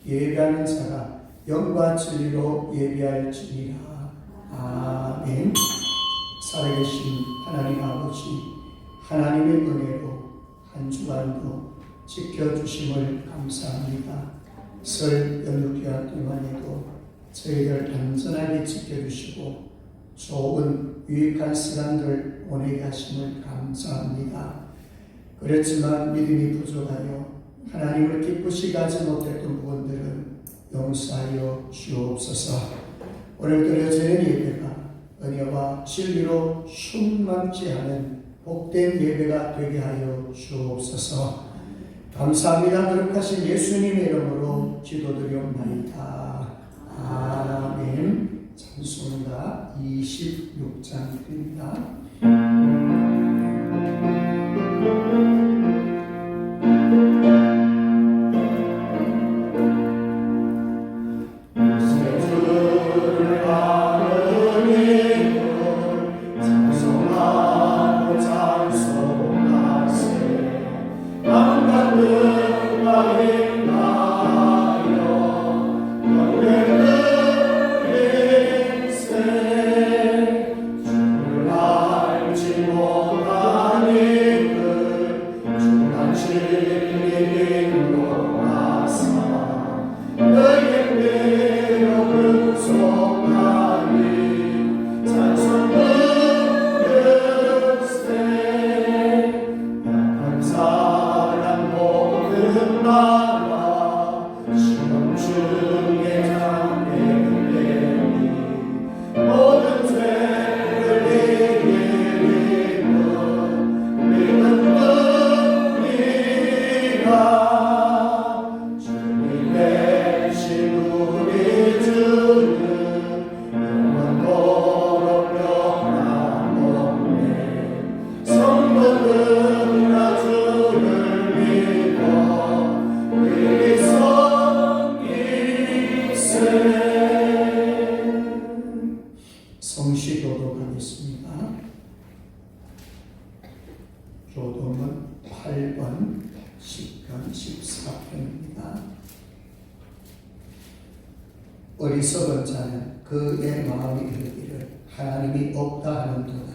예배하는 자가 영과 진리로 예배할지니라. 아멘. 살아계신 하나님 아버지, 하나님의 은혜로 한 주간도 지켜주심을 감사합니다. 설 연휴기간 동안에도 저희를 안전하게 지켜주시고 좋은 유익한 시간들 보내게 하심을 감사합니다. 그렇지만 믿음이 부족하여 하나님을 기쁘시게 하지 못했던 부분들은 용서하여 주옵소서. 오늘 드려지는 예배가 은혜와 진리로 충만치 않은 복된 예배가 되게 하여 주옵소서. 감사합니다. 거룩하신 예수님의 이름으로 기도드리옵나이다. 아멘. 찬송가 26장 드립니다. 성시교독하겠습니다. 교독은 8번, 10편, 14편입니다. 어리석은 자는 그의 마음이 이르기를 하나님이 없다 하는도다.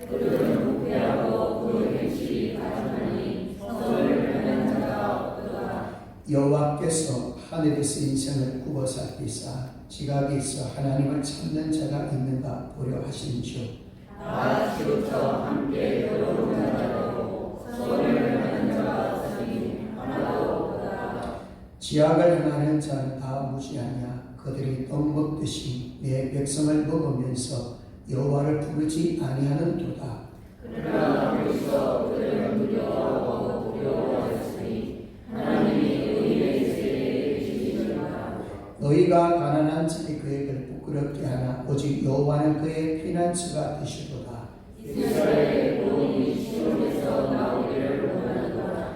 그들은 부패하고 그 행실이 가증하니 성을 하는 자가 없도다. 여호와께서 하늘에서 인생을 굽어 살피사 지각에 있어 하나님을 찾는 자가 있는가 보려 하신지요. 다 치우쳐 함께 들어오는 자도 성을 하는 자가 없으니 하나도 없도다. 지각을 행하는 자는 다 무지하냐. 그들이 떡 먹듯이 내 백성을 먹으면서 여호와를 부르지 아니하는도다. 그러나 벌써 그들은 두려워하고 두려워하였으니 하나님이 의인의 세계에 계시니라. 너희가 가난한 자의 계획을 부끄럽게 하나 오직 여호와는 그의 피난처가 되시도다. 이스라엘의 구원이 시온에서 나오기를 원하노라.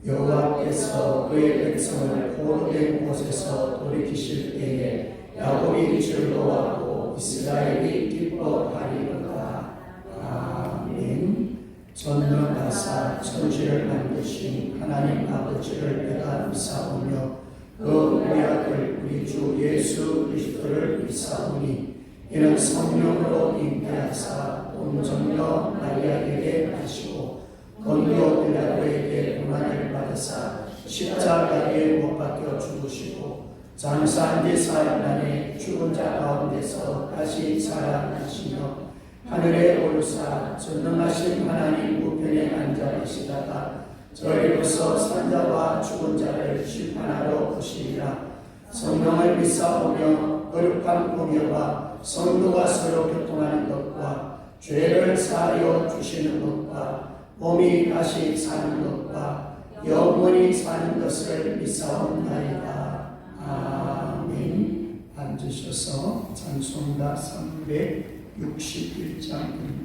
여호와께서 그의 백성을 포로된 곳에서 돌이키실 때에 야곱이 즐거워하고 이스라엘이 기뻐하리로다. 아멘. 전능하사 천지를 만드신 하나님 아버지를 내가 믿사오며 그 우리 아들 우리 주 예수 그리스도를 믿사오니 이는 성령으로 잉태하사 동정녀 마리아에게 나시고 본디오 빌라도에게 고난을 받으사 십자가에 못 박혀 죽으시고 장사한 지 사흘 만에 죽은 자 가운데서 다시 살아나시며 하늘에 오르사 전능하신 하나님 우편에 앉아 계시다가 저리로서 산자와 죽은 자를 심판하러 오시리라. 성령을 믿사오며 거룩한 공여와 성도가 서로 교통하는 것과 죄를 사하여 주시는 것과 몸이 다시 사는 것과 영원히 사는 것을 믿사옵나이다. 아멘. 앉으셔서 찬송가 361장입니다.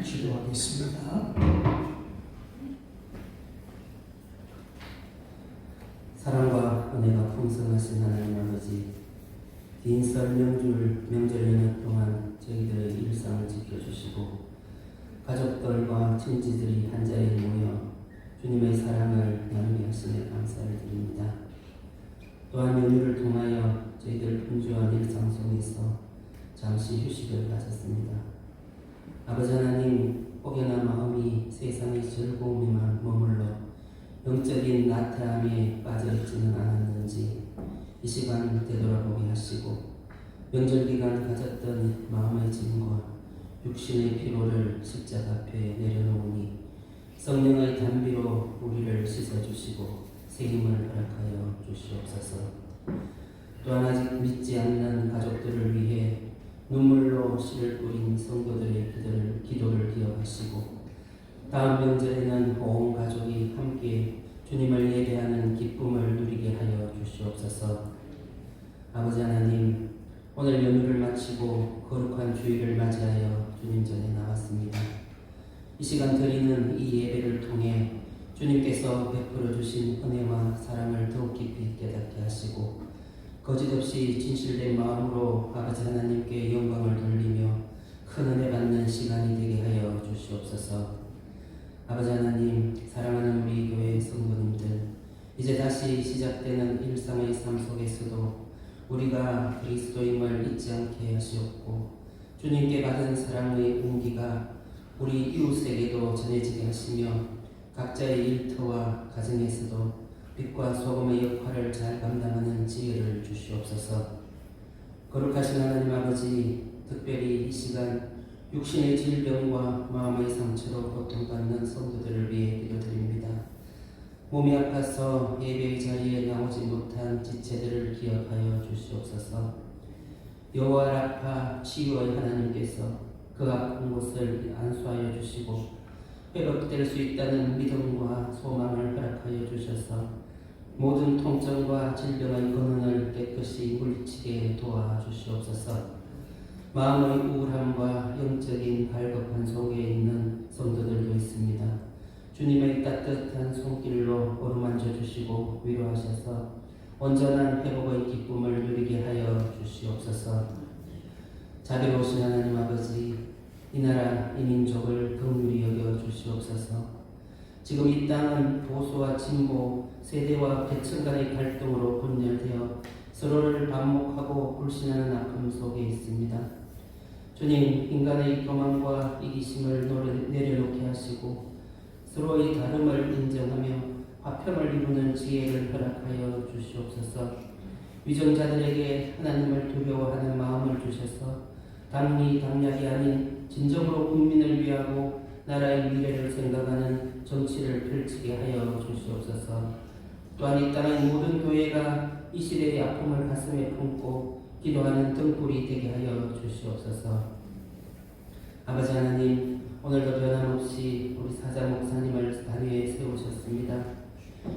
기도하겠습니다. 사랑과 은혜가 풍성하신 하나님 아버지, 긴 설 명절 연휴 동안 저희들의 일상을 지켜주시고 가족들과 친지들이 한자리에 모여 주님의 사랑을 나누게 하시며 감사를 드립니다. 또한 연휴를 통하여 저희들 분주한 일상 속에서 잠시 휴식을 가졌습니다. 아버지 하나님, 혹여나 마음이 세상의 즐거움에만 머물러 영적인 나태함에 빠져있지는 않았는지 이 시간 되돌아보게 하시고 명절 기간 가졌던 마음의 짐과 육신의 피로를 십자가 앞에 내려놓으니 성령의 단비로 우리를 씻어주시고 새 힘을 허락하여 주시옵소서. 또한 아직 믿지 않는 가족들을 위해 눈물로 씨를 뿌린 성도들의 기도를 기억하시고 다음 명절에는 온 가족이 함께 주님을 예배하는 기쁨을 누리게 하여 주시옵소서. 아버지 하나님, 오늘 연휴를 마치고 거룩한 주일을 맞이하여 주님 전에 나왔습니다. 이 시간 드리는 이 예배를 통해 주님께서 베풀어 주신 은혜와 사랑을 더욱 깊이 깨닫게 하시고 거짓없이 진실된 마음으로 아버지 하나님께 영광을 돌리며 큰 은혜 받는 시간이 되게 하여 주시옵소서. 아버지 하나님, 사랑하는 우리 교회 성도님들, 이제 다시 시작되는 일상의 삶 속에서도 우리가 그리스도임을 잊지 않게 하시옵고 주님께 받은 사랑의 온기가 우리 이웃에게도 전해지게 하시며 각자의 일터와 가정에서도 빛과 소금의 역할을 잘 감당하는 지혜를 주시옵소서. 거룩하신 하나님 아버지, 특별히 이 시간 육신의 질병과 마음의 상처로 고통받는 성도들을 위해 기도드립니다. 몸이 아파서 예배의 자리에 나오지 못한 지체들을 기억하여 주시옵소서. 여호와 라파 치유의 하나님께서 그 아픈 곳을 안수하여 주시고 회복될 수 있다는 믿음과 소망을 허락하여 주셔서 모든 통증과 질병의 근원을 깨끗이 물리치게 도와주시옵소서. 마음의 우울함과 영적인 갈급한 속에 있는 성도들도 있습니다. 주님의 따뜻한 손길로 어루만져 주시고 위로하셔서 온전한 회복의 기쁨을 누리게 하여 주시옵소서. 자비로우신 하나님 아버지, 이 나라 이 민족을 긍휼히 여겨 주시옵소서. 지금 이 땅은 보수와 진보, 세대와 계층 간의 갈등으로 분열되어 서로를 반목하고 불신하는 아픔 속에 있습니다. 주님, 인간의 교만과 이기심을 내려놓게 하시고 서로의 다름을 인정하며 화평을 이루는 지혜를 허락하여 주시옵소서. 위정자들에게 하나님을 두려워하는 마음을 주셔서 당리당략이 아닌 진정으로 국민을 위하고 나라의 미래를 생각하는 정치를 펼치게 하여 주시옵소서. 또한 이 땅의 모든 교회가 이 시대의 아픔을 가슴에 품고 기도하는 등불이 되게 하여 주시옵소서. 아버지 하나님, 오늘도 변함없이 우리 사자 목사님을 단위에 세우셨습니다.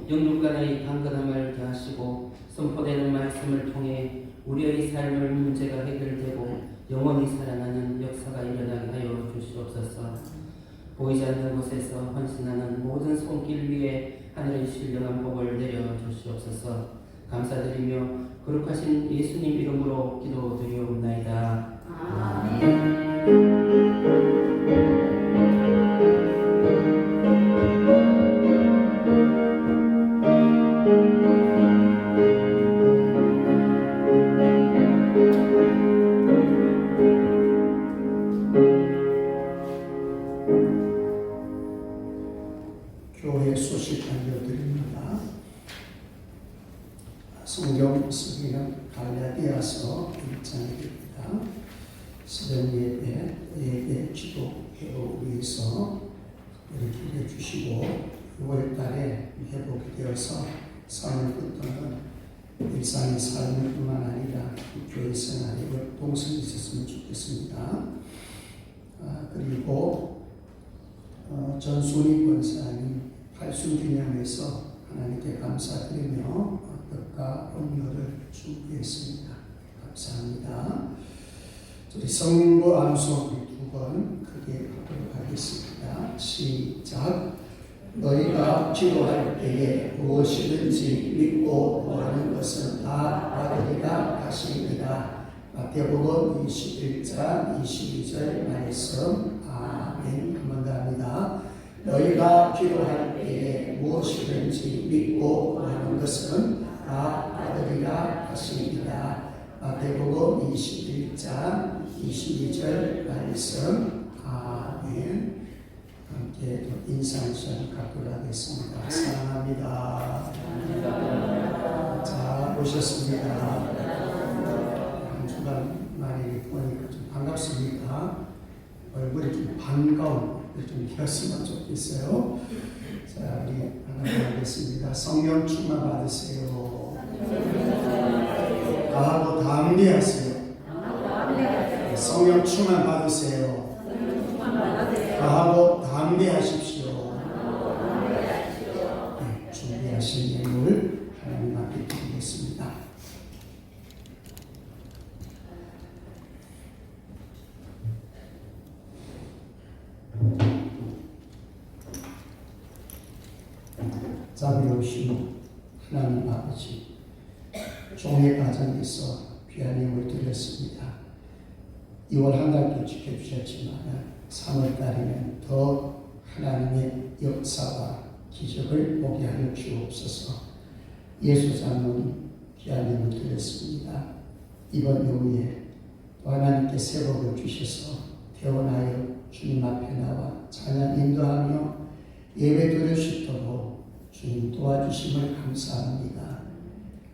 영육간의 강건함을 더하시고 선포되는 말씀을 통해 우리의 삶의 문제가 해결되고 영원히 살아나는 역사가 일어나게 하여 주시옵소서. 보이지 않는 곳에서 헌신하는 모든 손길 위에 하늘의 신령한 복을 내려 주시옵소서. 감사드리며 거룩하신 예수님 이름으로 기도드리옵나이다. 아멘. 교회 소식 알려드립니다. 성경 쓰기는 갈라디아서 1장입니다. 새벽 예배 기도회로 위해서 이렇게 해주시고 6월달에 회복이 되어서 삶을 붙드는 일상의 삶을 뿐만 아니라 교회 생활에 역동성이 있었으면 좋겠습니다. 그리고 전순희 권사님 80기념해서 하나님께 감사드리며 뜻과 온유를 준비했습니다. 감사합니다. 우리 성부 암송 2번 크게 하도록 하겠습니다. 시작. 너희가 기도할 때에 무엇이든지 믿고 구하는 것은 다 받으리라 하시니라. 마태복음 21장 22절 말씀. 아멘. 한 번 더 합니다. 너희가 기도할 때에 무엇이든지 믿고 구하는 것은 다 받으리라 하시니라. 마태복음 21장 22절 말씀. 아멘. 함께 인상시간 갖도록 하겠습니다. 사랑합니다. 자, 오셨습니다. 한 주간 만에 보니까 좀 반갑습니다. 얼굴이 좀 반가운 좀 폈으면 좋겠어요. 자, 우리 하나 하겠습니다. 성령 충만 받으세요. 다하고 담대하세요. 성령 충만 받으세요. 다하고 담대하십시오. 네, 준비하신 예물 하나님 앞에 드리겠습니다. 자비로우신 하나님 아버지, 종의 가정에서 귀한 예물 드렸습니다. 2월 한 달도 지켜주셨지만 3월 달에는 더 하나님의 역사와 기적을 보게 하여 주옵소서. 예수 장로님 귀한 예물 드렸습니다. 이번 이후에 또 하나님께 새복을 주셔서 태어나여 주님 앞에 나와 찬양 인도하며 예배 드릴 수 있도록 주님 도와주심을 감사합니다.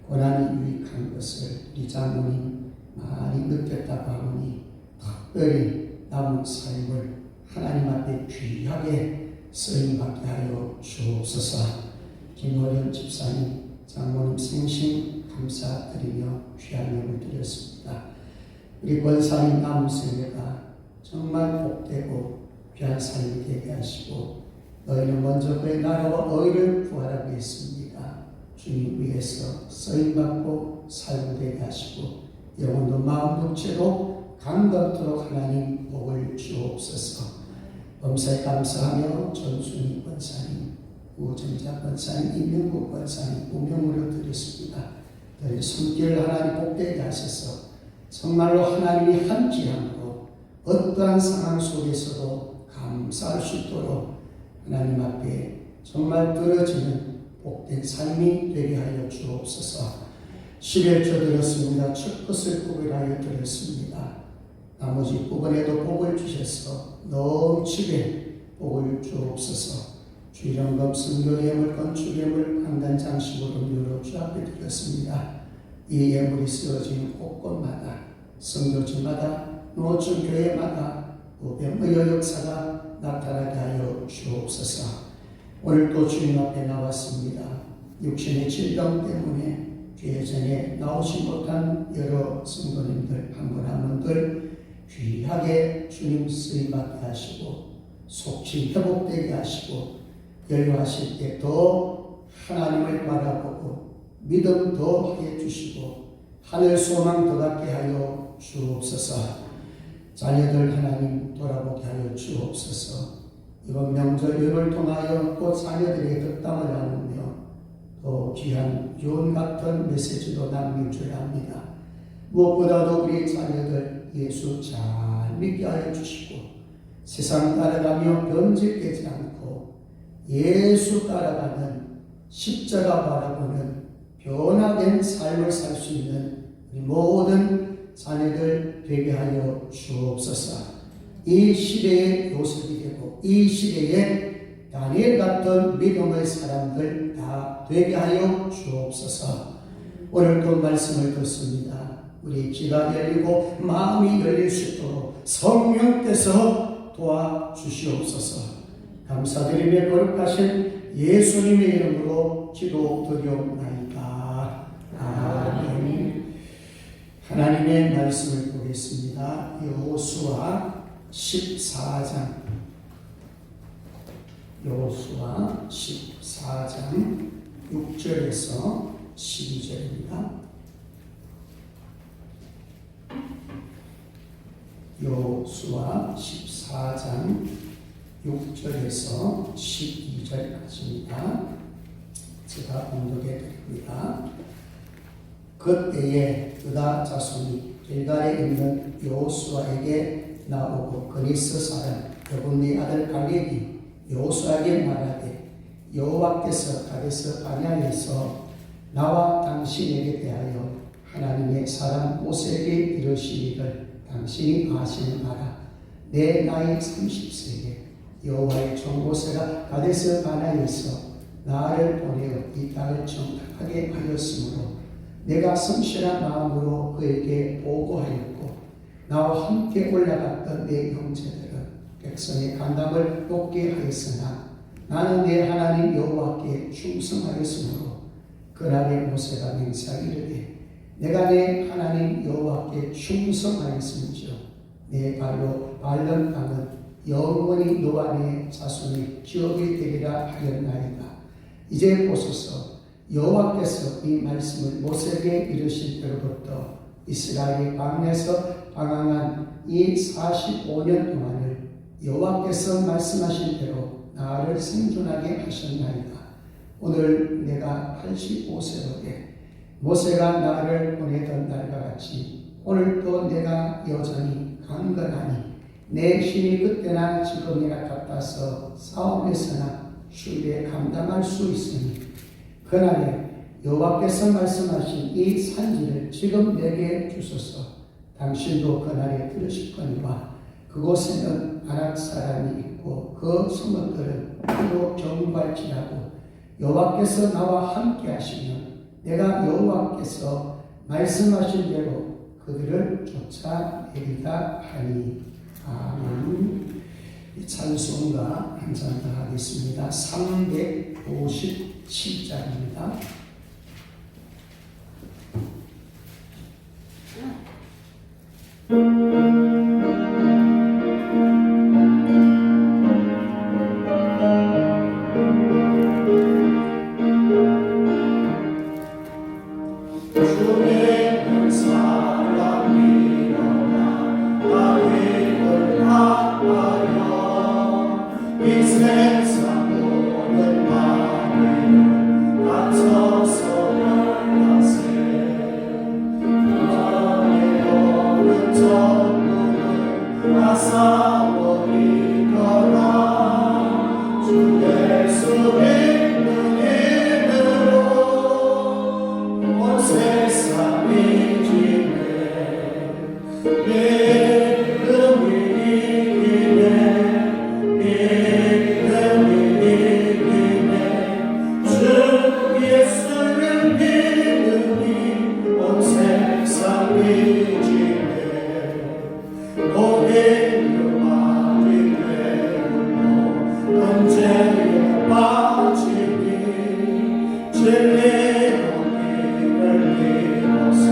고난이 유익한 것을 우리 장로님 많이 느꼈다고 하오니 특별히 남은 삶을 하나님 앞에 귀하게 쓰임받게 하여 주옵소서. 김호련 집사님, 장모님 생신 감사드리며 귀한 예물 드렸습니다. 우리 권사님 남은 생애가 정말 복되고 귀한 삶이 되게 하시고 너희는 먼저 그의 나라와 의를 구하라고 했습니다. 주님 위해서 쓰임받고 살고 되게 하시고 영혼도 마음 육체도 감각토록 하나님 복을 주옵소서. 범사에 감사하며 전순희 권사님, 우정자 권사님, 임명국 권사님 우명으로 드렸습니다. 너희 손길 하나님 복되게 하셔서 정말로 하나님이 함께함으로 어떠한 상황 속에서도 감사할 수 있도록 하나님 앞에 정말 떨어지는 복된 삶이 되게 하여 주옵소서. 11조 드렸습니다. 첫 것을 구별하여 드렸습니다. 나머지 부분에도 복을 주셔서 넘치게 복을 주옵소서. 주일원금 성교예물 건축예물 강단장식으로 음료로 주 앞에 드렸습니다. 이 예물이 쓰여진 곳곳마다 성교지마다 노천 교회마다 우병의 역사가 나타나게 하여 주옵소서. 오늘 또 주님 앞에 나왔습니다. 육신의 질병 때문에 교회 전에 나오지 못한 여러 성도님들 한 분 한 분들 귀하게 주님 쓰임받게 하시고 속히 회복되게 하시고 연료하실 때 더 하나님을 바라보고 믿음 더하게 주시고 하늘 소망 더 갖게 하여 주옵소서. 자녀들 하나님 돌아보게 하여 주옵소서. 이번 명절을 통하여 또 자녀들에게 덕담을 나누며 또 귀한 유언 같은 메시지도 남겨줘야 합니다. 무엇보다도 우리 자녀들 예수 잘 믿게 하여 주시고 세상 따라가며 변질되지 않고 예수 따라가는 십자가 바라보는 변화된 삶을 살 수 있는 우리 모든 자녀들 되게 하여 주옵소서. 이 시대의 요셉이 되고 이 시대의 다니엘 같은 믿음의 사람들 다 되게 하여 주옵소서. 오늘도 말씀을 듣습니다. 우리 귀가 열리고 마음이 열릴 수 있도록 성령께서 도와주시옵소서. 감사드리며 거룩하신 예수님의 이름으로 기도드리옵나이다. 아멘. 하나님의 말씀을 보겠습니다. 여호수아 14장 여호수아 14장 6절에서 12절입니다. 여호수아 14장 6절에서 12절까지입니다. 제가 봉독해 드립니다. 그때에 유다 자손이 길갈에 있는 여호수아에게 나오고 그리스 사람 여분네 아들 갈렙이 여호수아에게 말하되 여호와께서 가데스 바냐에서 나와 당신에게 대하여 하나님의 사람 모세에게 이르시기를 당신이 아시는가라. 내 나이 30세에 여호와의 종 모세가 가데스 바냐에서 나를 보내어 이 땅을 정탐하게 하였으므로 내가 성실한 마음으로 그에게 보고하였고 나와 함께 올라갔던 내 형제들은 백성의 간담을 높게 하였으나 나는 내 하나님 여호와께 충성하였으므로 그날에 모세가 맹세하기를 내가 내 하나님 여호와께 충성하였음이죠 내 발로 밟는 땅은 영원히 너와 내 자손이 기업이 되리라 하였나이다. 이제 보소서 여호와께서 이 말씀을 모세에게 이르신 때로부터 이스라엘이 광야에서 방황한 이 45년 동안을 여호와께서 말씀하신 대로 나를 생존하게 하셨나이다. 오늘 내가 85세로 돼 모세가 나를 보내던 날과 같이 오늘도 내가 여전히 강건하니 내 힘이 그때나 지금이나 같아서 싸움에서나 주위에 감당할 수 있으니 그날에 여호와께서 말씀하신 이 산지를 지금 내게 주소서. 당신도 그날에 들으실 거니와 그곳에는 아낙 사람이 있고 그 소문들은 크고 경발치라고 여호와께서 나와 함께 하시면 내가 여호와께서 말씀하신 대로 그들을 쫓아내리다 하니. 아멘. 이 찬송가 한 장 더 하겠습니다. 357장입니다. 주님은 사랑이 너나 나를 아파요. 이 세상 모든 마음을 다쳐서 변하세. 너의 오른쪽 문을 나사버리거라. 주 예수 믿는 이름으로 온 세상이 지네. 믿음이 이기네. 믿음이 이기네. 주 예수를 믿으니 온 세상이 지네. 모든 유망이 되물고 언제에 빠지니 진리로 길을 잃어서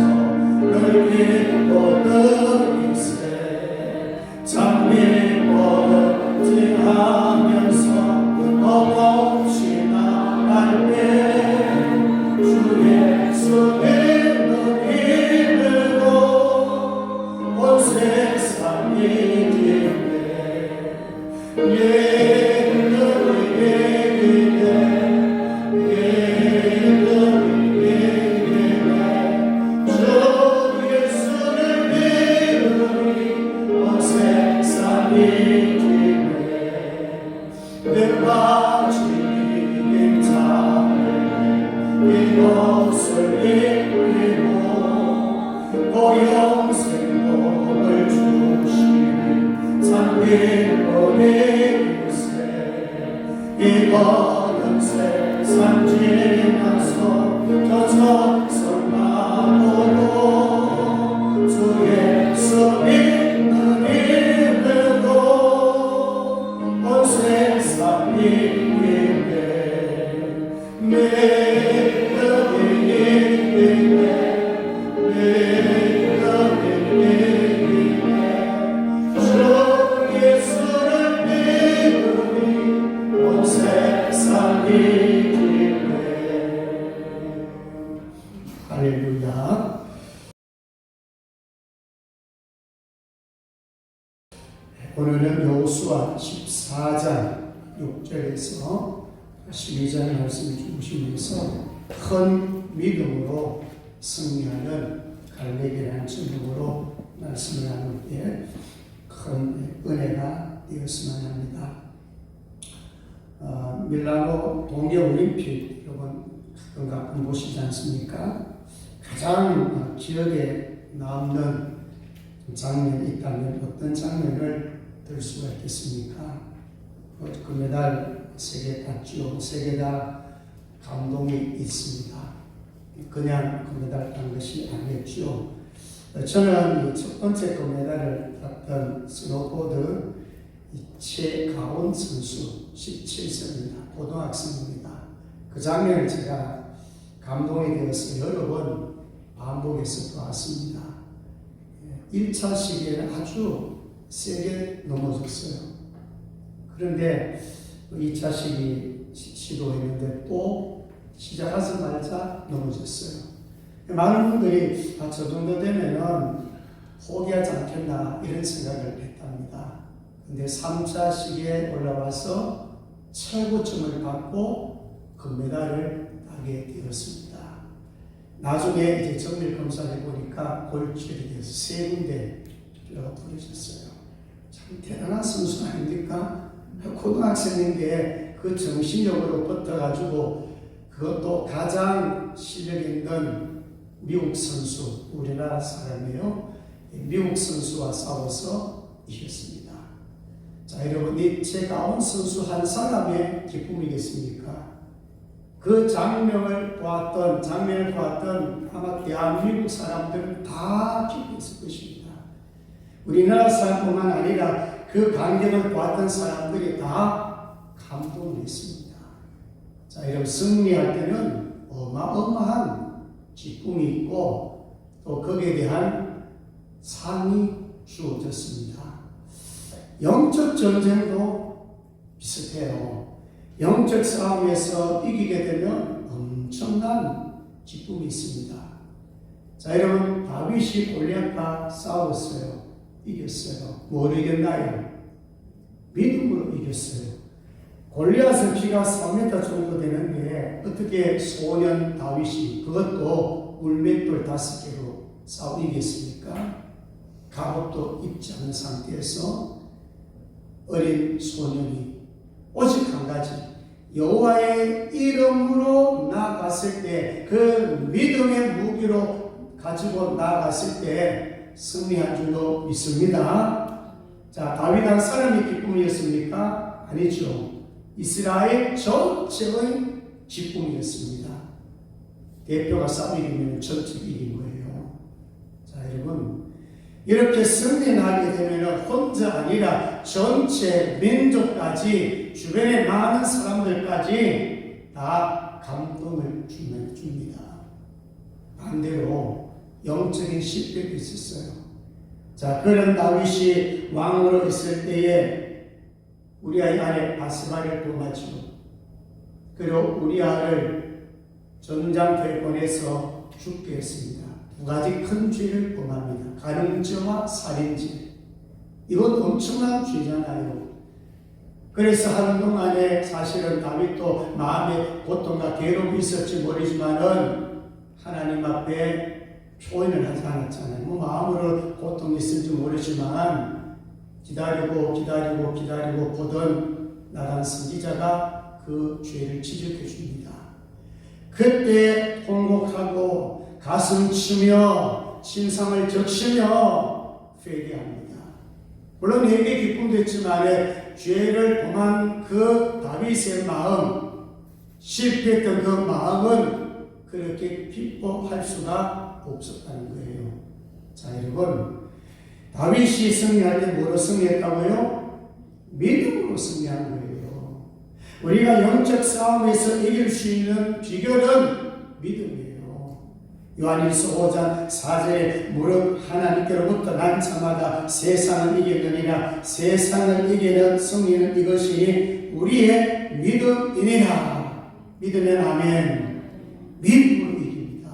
늘 믿고 들이세. 장미버티하면서 없이 나갈 때 주 예수 믿는 이름으로 온 세상이 기네. 믿음이 이기네. 믿음이 이기네. 주 예수를 믿으니 온 세상이 기네. 끝마치는 자에게 이것을 입히고 또 영생복을 주시니 장기로 이기세. 이거는 세상 지나서 저 천성만으로 주 예수 믿는 이름으로 온 세상이 이기네. 믿음이 이기네. 믿음이 이기네. 주 예수를 믿으니 온 세상이 이기네. 할렐루야. 오늘은 여호수아 14장 6절에서 12절 말씀을 주시면서 큰 믿음으로 승리하는 갈렙이라는 제목으로 말씀을 나눌 때 큰 은혜가 되었으면 합니다. 밀라노 동계올림픽 여러분 가끔 보시지 않습니까? 가장 기억에 남는 장면이 있다면 어떤 장면을 들 수가 있겠습니까? 그 메달 3개 땄죠. 3개 다 감동이 있습니다. 그냥 그 메달 딴 것이 아니었죠. 저는 첫 번째 그 메달을 땄던 스노보드 최가온 선수 17세입니다. 고등학생입니다. 그 장면을 제가 감동이 되어서 여러 번 반복해서 보았습니다. 1차 시기에는 아주 세게 넘어졌어요. 그런데 2차 시기 시도했는데 또 시작하자마자 넘어졌어요. 많은 분들이 저 정도 되면은 포기하지 않겠나 이런 생각을 했답니다. 근데 3차 시기에 올라와서 최고점을 받고 금메달을 따게 되었습니다. 나중에 이제 정밀 검사를 보니까 골절이 돼서 3군데 뼈가 부러졌어요. 참 대단한 선수 아닙니까? 고등학생인데 그 정신력으로 버텨가지고 그것도 가장 실력 있는 미국 선수, 우리나라 사람이에요. 미국 선수와 싸워서 이겼습니다. 자, 여러분, 이 최가온 선수 한 사람의 기쁨이겠습니까? 그 장면을 보았던 아마 대한민국 사람들은 다 기뻤을 것입니다. 우리나라 사람뿐만 아니라 그 광경을 보았던 사람들이 다 감동을 했습니다. 자, 여러분, 승리할 때는 어마어마한 기쁨이 있고 또 거기에 대한 상이 주어졌습니다. 영적 전쟁도 비슷해요. 영적 싸움에서 이기게 되면 엄청난 기쁨이 있습니다. 자, 여러분, 다윗이 골리앗과 싸웠어요. 이겼어요. 뭘 이겼나요? 믿음으로 이겼어요. 골리앗은 키가 3m 정도 되는데 어떻게 소년 다윗이 그것도 물맷돌 5개로 싸워 이겼습니까? 갑옷도 입지 않은 상태에서 어린 소년이 오직 한 가지, 여호와의 이름으로 나아갔을 때, 그 믿음의 무기로 가지고 나아갔을 때 승리한 줄로 믿습니다. 자, 다윗 한 사람의 기쁨이었습니까? 아니죠. 이스라엘 전체의 기쁨이었습니다. 대표가 싸우기면 전체 이긴 거예요. 자, 여러분, 이렇게 승리하게 되면 혼자 아니라 전체 민족까지, 주변의 많은 사람들까지 다 감동을 줍니다. 반대로 영적인 실패도 있었어요. 자, 그런 다윗이 왕으로 있을 때에 우리아의 아내 바스바를 도마치고, 그리고 우리아를 전장터에 보내서 죽게 했습니다. 2가지 큰 죄를 범합니다. 가늠죄와 살인죄. 이건 엄청난 죄잖아요. 그래서 한동안에 사실은 다윗도 마음에 고통과 괴로움이 있을지 모르지만은 하나님 앞에 표현을 하지 않았잖아요. 뭐 마음으로 고통이 있을지 모르지만 기다리고 보던 나단 선지자가 그 죄를 지적해 줍니다. 그때 통곡하고 가슴 치며 신상을 적시며 회개합니다. 물론 회개 기쁨도 있지만 죄를 범한 그 다윗의 마음, 실패했던 그 마음은 그렇게 기뻐할 수가 없었다는 거예요. 자, 여러분, 다윗이 승리할 때 뭐로 승리했다고요? 믿음으로 승리한 거예요. 우리가 영적 싸움에서 이길 수 있는 비결은 믿음이에요. 요한일서 5장 4절에 무릇 하나님께로부터 난 자마다 세상을 이기느니라. 세상을 이기는 승리는 이것이 우리의 믿음이니라. 믿으면 아멘. 믿음으로 이깁니다.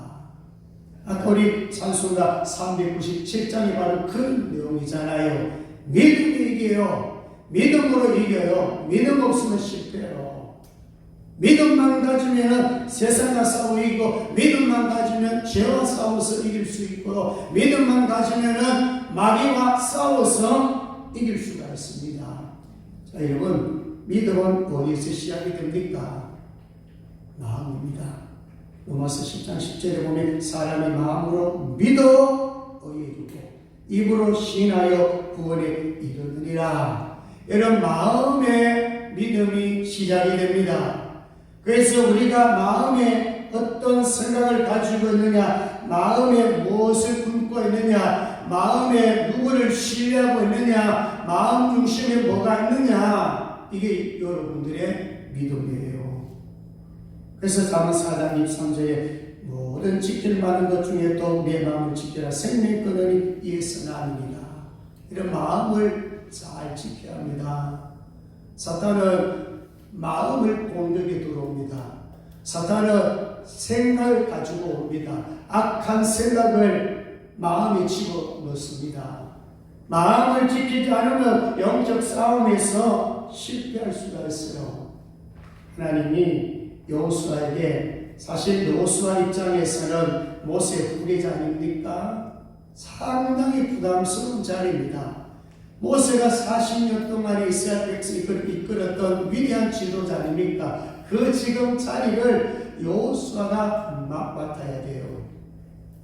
아까 우리 찬송가 397장이 바로 그 내용이잖아요. 믿음이 이겨요. 믿음으로 이겨요. 믿음 없으면 실패해요. 믿음만 가지면 세상과 싸워 이기고, 믿음만 가지면 죄와 싸워서 이길 수 있고, 믿음만 가지면 마귀와 싸워서 이길 수가 있습니다. 자, 여러분, 믿음은 어디서 시작이 됩니까? 마음입니다. 로마서 10장 10절에 보면 사람이 마음으로 믿어 의에 이르고 입으로 시인하여 구원에 이르느니라. 이런 마음의 믿음이 시작이 됩니다. 그래서 우리가 마음에 어떤 생각을 가지고 있느냐, 마음에 무엇을 품고 있느냐, 마음에 누구를 신뢰하고 있느냐, 마음 중심에 뭐가 있느냐, 이게 여러분들의 믿음이에요. 그래서 잠언 4장 23절에 모든 지킬 만한 것 중에 또 내 마음을 지켜라. 생명 끊으니 이에서 나느니라. 이런 마음을 잘 지켜야 합니다. 사탄은 마음을 공격에 들어옵니다. 사탄은 생각을 가지고 옵니다. 악한 생각을 마음에 집어넣습니다. 마음을 지키지 않으면 영적 싸움에서 실패할 수가 있어요. 하나님이 여호수아에게 사실 여호수아 입장에서는 모세 후계자 아닙니까? 상당히 부담스러운 자리입니다. 모세가 40년 동안 이스라엘 백성을 이끌었던 위대한 지도자 아닙니까? 그 지금 자리를 여호수아가 맡아야 돼요.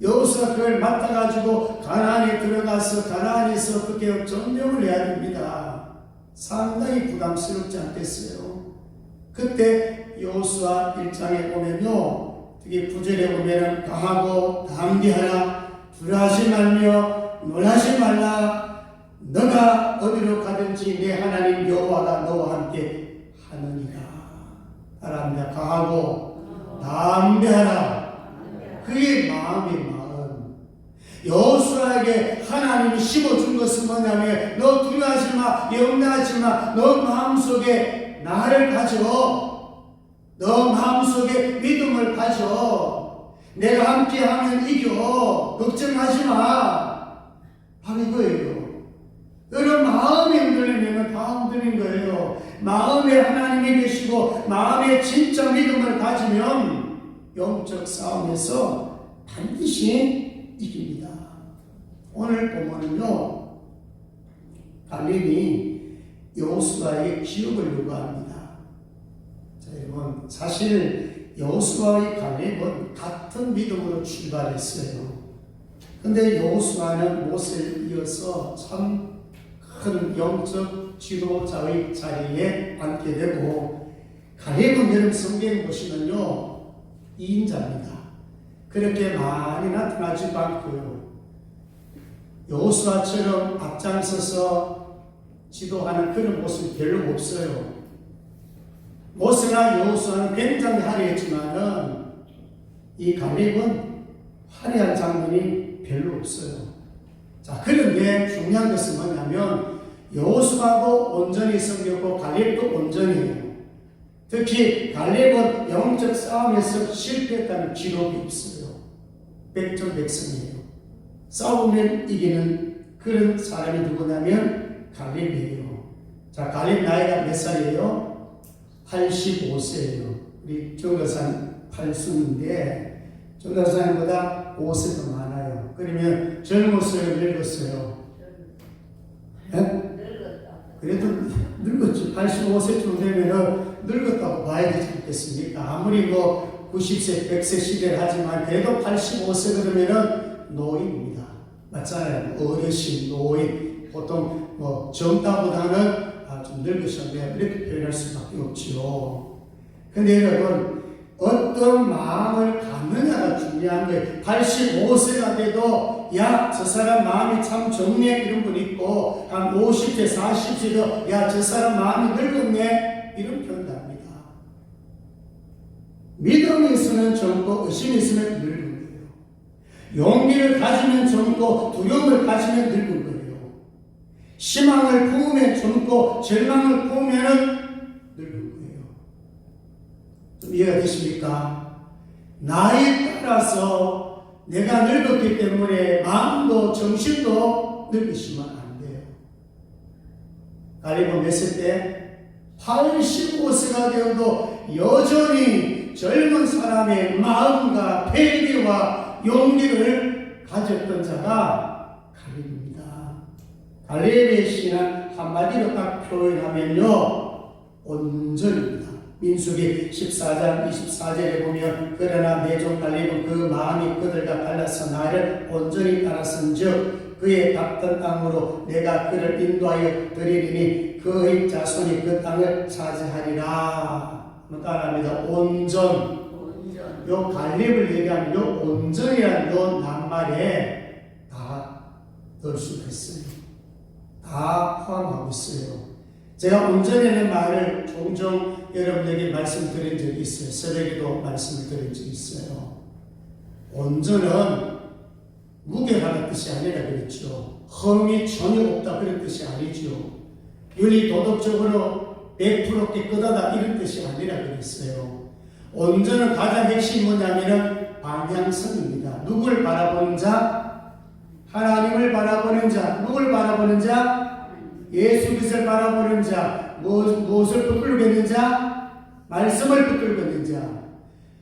여호수아가 그걸 맡아가지고 가나안에 들어가서 가나안에서 어떻게 점령을 해야 됩니다. 상당히 부담스럽지 않겠어요? 그때 여호수아 1장에 보면요, 특히 9절에 보면은 강하고 담대하라, 두려워하지 말며 놀라지 말라, 너가 어디로 가든지 내 하나님 여호와가 너와 함께 하느니라. 따라합니다. 강하고 담대하라. 그의 마음이 마음. 여호수아에게 하나님이 심어준 것은 뭐냐면, 너 두려워하지 마, 염려하지 마, 너 마음속에 나를 가져, 너 마음속에 믿음을 가져, 내가 함께하면 이겨, 걱정하지 마. 바로 이거예요. 여러분, 마음이 흔들리면 다 흔들린 거예요. 마음에 하나님이 계시고 마음에 진짜 믿음을 가지면 영적 싸움에서 반드시 이깁니다. 오늘 보면은요, 갈렙이 여호수아에게 기업을 요구합니다. 자, 여러분, 사실 여호수아의 갈렙은 같은 믿음으로 출발했어요. 근데 여호수아는 모세를 이어서 참 큰 영적 지도자의 자리에 앉게 되고, 갈렙은 여러분 성경 보시면요, 2인자입니다. 그렇게 많이 나타나지도 않고요. 여호수아처럼 앞장서서 지도하는 그런 모습이 별로 없어요. 모세나 여호수아는 굉장히 화려했지만은 이 갈렙은 화려한 장면이 별로 없어요. 자, 그런데 중요한 것은 뭐냐면 여호수아도 온전히 섬겼고 갈렙도 온전해요. 특히 갈렙은 영적 싸움에서 실패했다는 기록이 없어요. 백전백승이에요. 싸우면 이기는 그런 사람이 누구냐면 갈렙이에요. 자, 갈렙 나이가 몇 살이에요? 85세예요. 우리 정교사는 8순인데 정교사님보다 5세 더 많아요. 그러면 젊었어요, 늙었어요? 네? 그래도 늙었지. 85세쯤 되면 늙었다고 봐야 되지 않겠습니까? 아무리 뭐 90세, 100세 시대를 하지만 그래도 85세 그러면은 노인입니다. 맞잖아요. 어르신, 노인. 보통 뭐 젊다보다는 좀 늙으셨네요. 이렇게 표현할 수밖에 없지요. 근데 여러분, 어떤 마음을 갖느냐가 중요한 거예요. 85세가 돼도 야, 저 사람 마음이 참 젊네 이런 분 있고, 한 50세, 40세도 야, 저 사람 마음이 늙었네 이런 표현도 합니다. 믿음이 있으면 젊고 의심이 있으면 늙은 거예요. 용기를 가지면 젊고 두려움을 가지면 늙은 거예요. 희망을 품으면 젊고 절망을 품으면 늙은 거예요. 좀 이해가 되십니까? 나이에 따라서 내가 늙었기 때문에 마음도 정신도 늙으시면 안 돼요. 갈렙은 몇 세 때? 85세가 되어도 여전히 젊은 사람의 마음과 패기와 용기를 가졌던 자가 갈렙입니다. 갈렙의 신앙 한마디로 딱 표현하면요, 온전입니다. 민수기 14장 24절에 보면 그러나 내 종 갈렙은 그 마음이 그들과 달라서 나를 온전히 따랐은즉 그의 밟던 땅으로 내가 그를 인도하여 드리리니 그의 자손이 그 땅을 차지하리라. 따라합니다. 온전. 요 갈렙을 얘기하면 요 온전이라는 요 낱말에 다 넣을 수가 있어요. 다 포함하고 있어요. 제가 온전이라는 말을 종종 여러분에게 말씀드린 적이 있어요. 새벽에도 말씀을 드린 적이 있어요. 온전은 무게라는 뜻이 아니라 그랬죠. 흠이 전혀 없다 그런 뜻이 아니죠. 윤리 도덕적으로 100% 깨끗하다 이런 뜻이 아니라 그랬어요. 온전은 가장 핵심이 뭐냐면은 방향성입니다. 누굴 바라보는 자? 하나님을 바라보는 자. 누굴 바라보는 자? 예수 그리스도를 바라보는 자. 무엇을 붙들고 있는 자? 말씀을 붙들고 있는 자.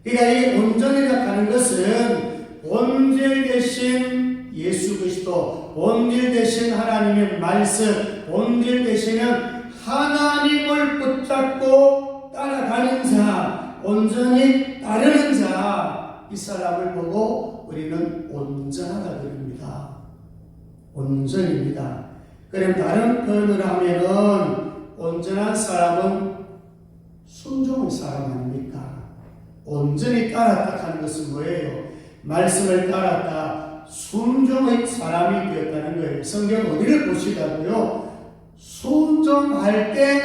그러니까 이 온전이라 하는 것은 본질 대신 예수 그리스도, 본질 대신 하나님의 말씀, 본질 대신은 하나님을 붙잡고 따라가는 자, 온전히 따르는 자, 이 사람을 보고 우리는 온전하다 그럽니다. 온전입니다. 그럼 다른 표현을 하면은 온전한 사람은 순종의 사람 아닙니까? 온전히 따랐다 하는 것은 뭐예요? 말씀을 따랐다, 순종의 사람이 되었다는 거예요. 성경 어디를 보시다고요? 순종할 때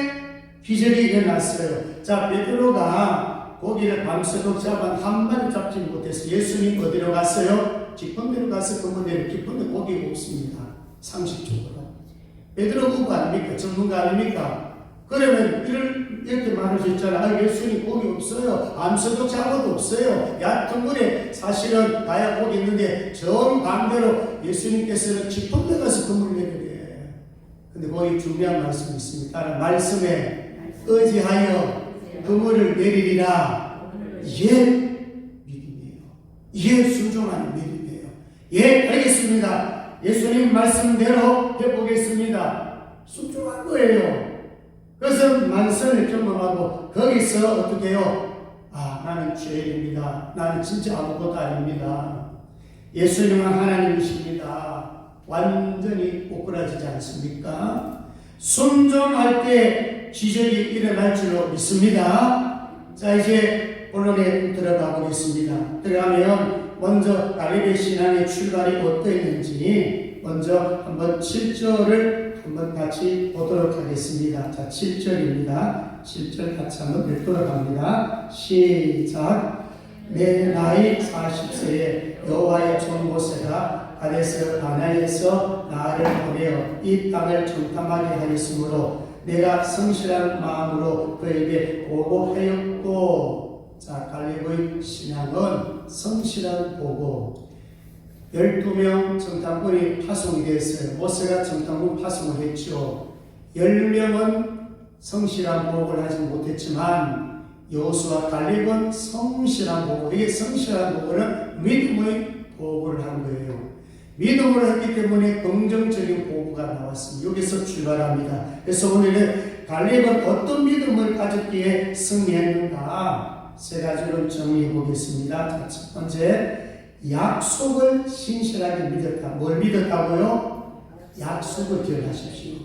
기적이 일어났어요. 자, 베드로가 고기를 밤새도록 잡아 한 마리 잡지 못해서 예수님 어디로 갔어요? 깊은 데로 가서 그분들이 깊은 데 고기가 없습니다. 상식적으로. 베드로 그거 아닙니까? 전문가 아닙니까? 그러면 이렇게 말할 수 있잖아. 예수님 고기 없어요. 암소도 잡아도 없어요. 얕은 물에 사실은 가야 고기 있는데 정반대로 예수님께서는 깊은 데 가서 그물을 내리래. 근데 거기 중요한 말씀이 있습니다. 말씀에 의지하여 그물을 내리리라. 믿음이에요. 순종하는 믿음이에요. 알겠습니다. 예수님 말씀대로 해보겠습니다. 순종한 거예요. 그래서 만선을 경험하고 거기서 어떻게 해요? 나는 죄인입니다. 나는 진짜 아무것도 아닙니다. 예수님은 하나님이십니다. 완전히 오그라지지 않습니까? 순종할 때 기적이 일어날 줄로 믿습니다. 자, 이제 본론에 들어가 보겠습니다. 들어가면 먼저 갈릴리 신앙의 출발이 어떠했는지 먼저 한번 7절을 한번 같이 보도록 하겠습니다. 자, 7절입니다. 7절 같이 한번 읽도록 합니다. 시작. 내 나이 40세에 여호와의 종 모세가 가데스 바네아에서 나를 보내어 이 땅을 정탐하게 하였으므로 내가 성실한 마음으로 그에게 보고하였고. 자, 갈렙의 신앙은 성실한 보고. 12명 정탐꾼이 파송이 됐어요. 모세가 정탐꾼 파송을 했죠. 10명은 성실한 보고를 하지 못했지만 여호수아 갈렙은 성실한 보고, 이게 성실한 보고는 믿음의 보고를 한 거예요. 믿음으로 했기 때문에 긍정적인 보고가 나왔습니다. 여기서 출발합니다. 그래서 오늘은 갈렙은 어떤 믿음을 가졌기에 승리했는가 세 가지로 정리해 보겠습니다. 자, 첫 번째, 약속을 신실하게 믿었다. 뭘 믿었다고요? 약속을 기억하십시오.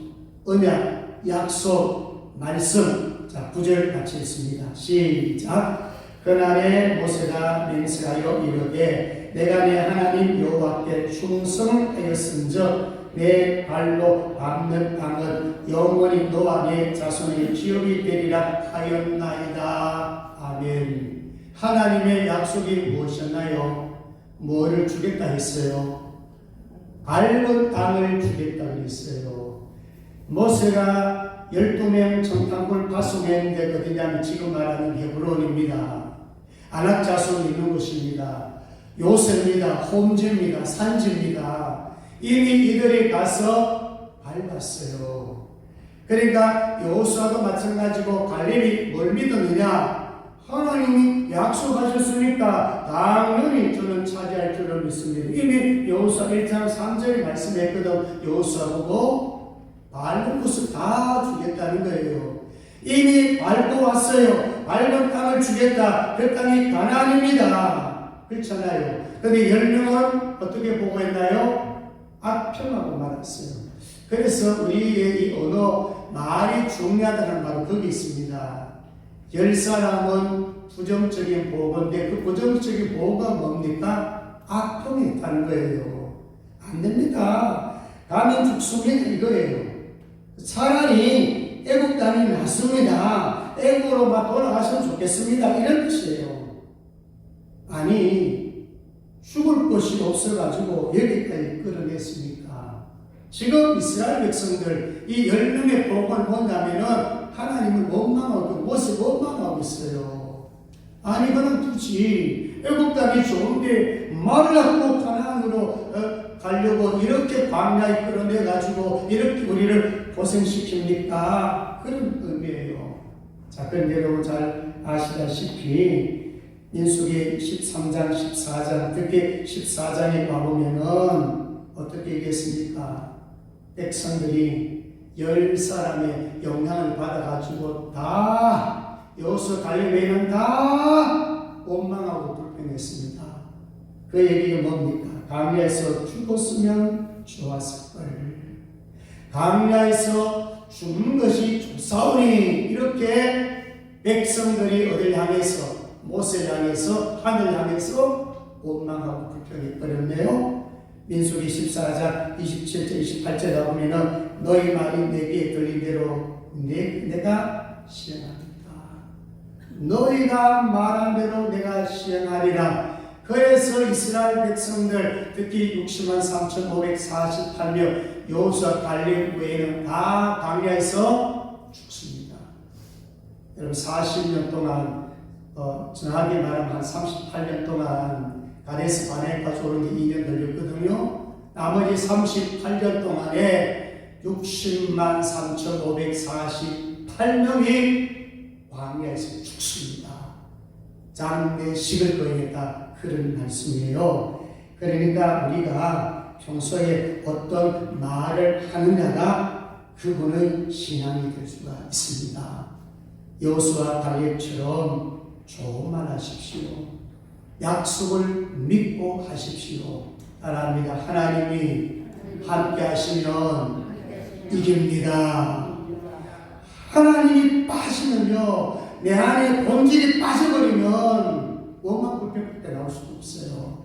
언약, 약속, 말씀. 자, 9절 같이 읽습니다. 시작. 그날에 모세가 맹세하여 이르되 내가 내 하나님 여호와께 충성하였은즉 내 발로 밟는 땅은 영원히 너와 내 자손의 기업이 되리라 하였나이다. 아멘. 하나님의 약속이 무엇이었나요? 뭐를 주겠다 했어요? 밟은 땅을 주겠다 그랬어요. 모세가 12명 정탐꾼을 파송했는데 어디냐면 지금 말하는 헤브론입니다. 아낙 자손이 있는 곳입니다. 요새입니다. 홈즈입니다. 산지입니다. 이미 이들이 가서 밟았어요. 그러니까 여호수아도 마찬가지고 갈렙이 뭘 믿었느냐? 하나님이 약속하셨으니까 당연히 저는 차지할 줄을 믿습니다. 이미 여호수아 1장 3절에 말씀했거든. 여호수아 보고 밟은 곳을 다 주겠다는 거예요. 이미 밟고 왔어요. 밟은 땅을 주겠다. 그 땅이 가나안입니다. 그렇잖아요. 근데 10명은 어떻게 보고했나요? 악평하고 말았어요. 그래서 우리의 이 언어, 말이 중요하다는 말은 거기 있습니다. 10사람은 부정적인 보고인데 그 부정적인 보고가 뭡니까? 악평이 있다는 거예요. 안 됩니다. 가면 죽습니다 이거예요. 차라리 애국 땅이 낫습니다. 애국으로만 돌아가시면 좋겠습니다. 이런 뜻이에요. 아니, 죽을 곳이 없어가지고 여기까지 끌어냈습니까? 지금 이스라엘 백성들 이 10명의 복을 본다면은 하나님을 원망하고 모습 원망하고 있어요. 아니 그럼 굳이 애국 땅이 좋은데 말을 하고 가나안으로 가려고 이렇게 광야에 끌어내가지고 이렇게 우리를 고생시킵니까? 그런 의미예요. 자, 그런데 여러분 잘 아시다시피 민수기 13장, 14장, 특히 14장에 가보면은 어떻게 얘기했습니까? 백성들이 10사람의 영향을 받아가지고 다 여호수아 갈렙에는 다 원망하고 불평했습니다. 그 얘기가 뭡니까? 광야에서 죽었으면 좋았을걸. 광야에서 죽는 것이 좋사오니, 이렇게 백성들이 어딜 향해서, 모세를 향해서, 하늘 향해서 원망하고 불평했거든요. 민수기 14장 27절 28절에 보면은 너희 말이 내게 들린 대로 내가 시행하리라. 너희가 말한 대로 내가 시행하리라. 그래서 이스라엘 백성들, 특히 60만 3,548명 여호수아 갈렙 외에는 다 광야에서 죽습니다. 여러분 40년 동안 정확히 말하면 한 38년 동안 가데스 바네까지 오는 게 2년 걸렸거든요. 나머지 38년 동안에 60만 3,548명이 광야에서 죽습니다. 장례식을 거행했다, 그런 말씀이에요. 그러니까 우리가 평소에 어떤 말을 하느냐가 그분의 신앙이 될 수가 있습니다. 여호수아 갈렙처럼 좋은 말 하십시오. 약속을 믿고 하십시오. 따라합니다. 하나님이 함께 하시면 이깁니다. 하나님이 빠지면요, 내 안에 본질이 빠져버리면 원망 불평 때 나올 수도 없어요.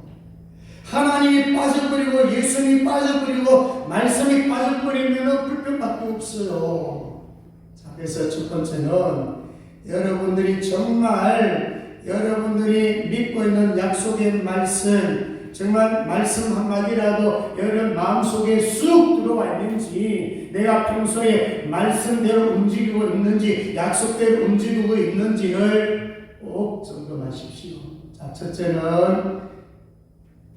하나님이 빠져버리고 예수님이 빠져버리고 말씀이 빠져버리면 불평밖에 없어요. 자, 그래서 첫 번째는 여러분들이 정말 여러분들이 믿고 있는 약속의 말씀, 정말 말씀 한마디라도 여러분 마음속에 쑥 들어와 있는지, 내가 평소에 말씀대로 움직이고 있는지, 약속대로 움직이고 있는지를 꼭 점검하십시오. 자, 첫째는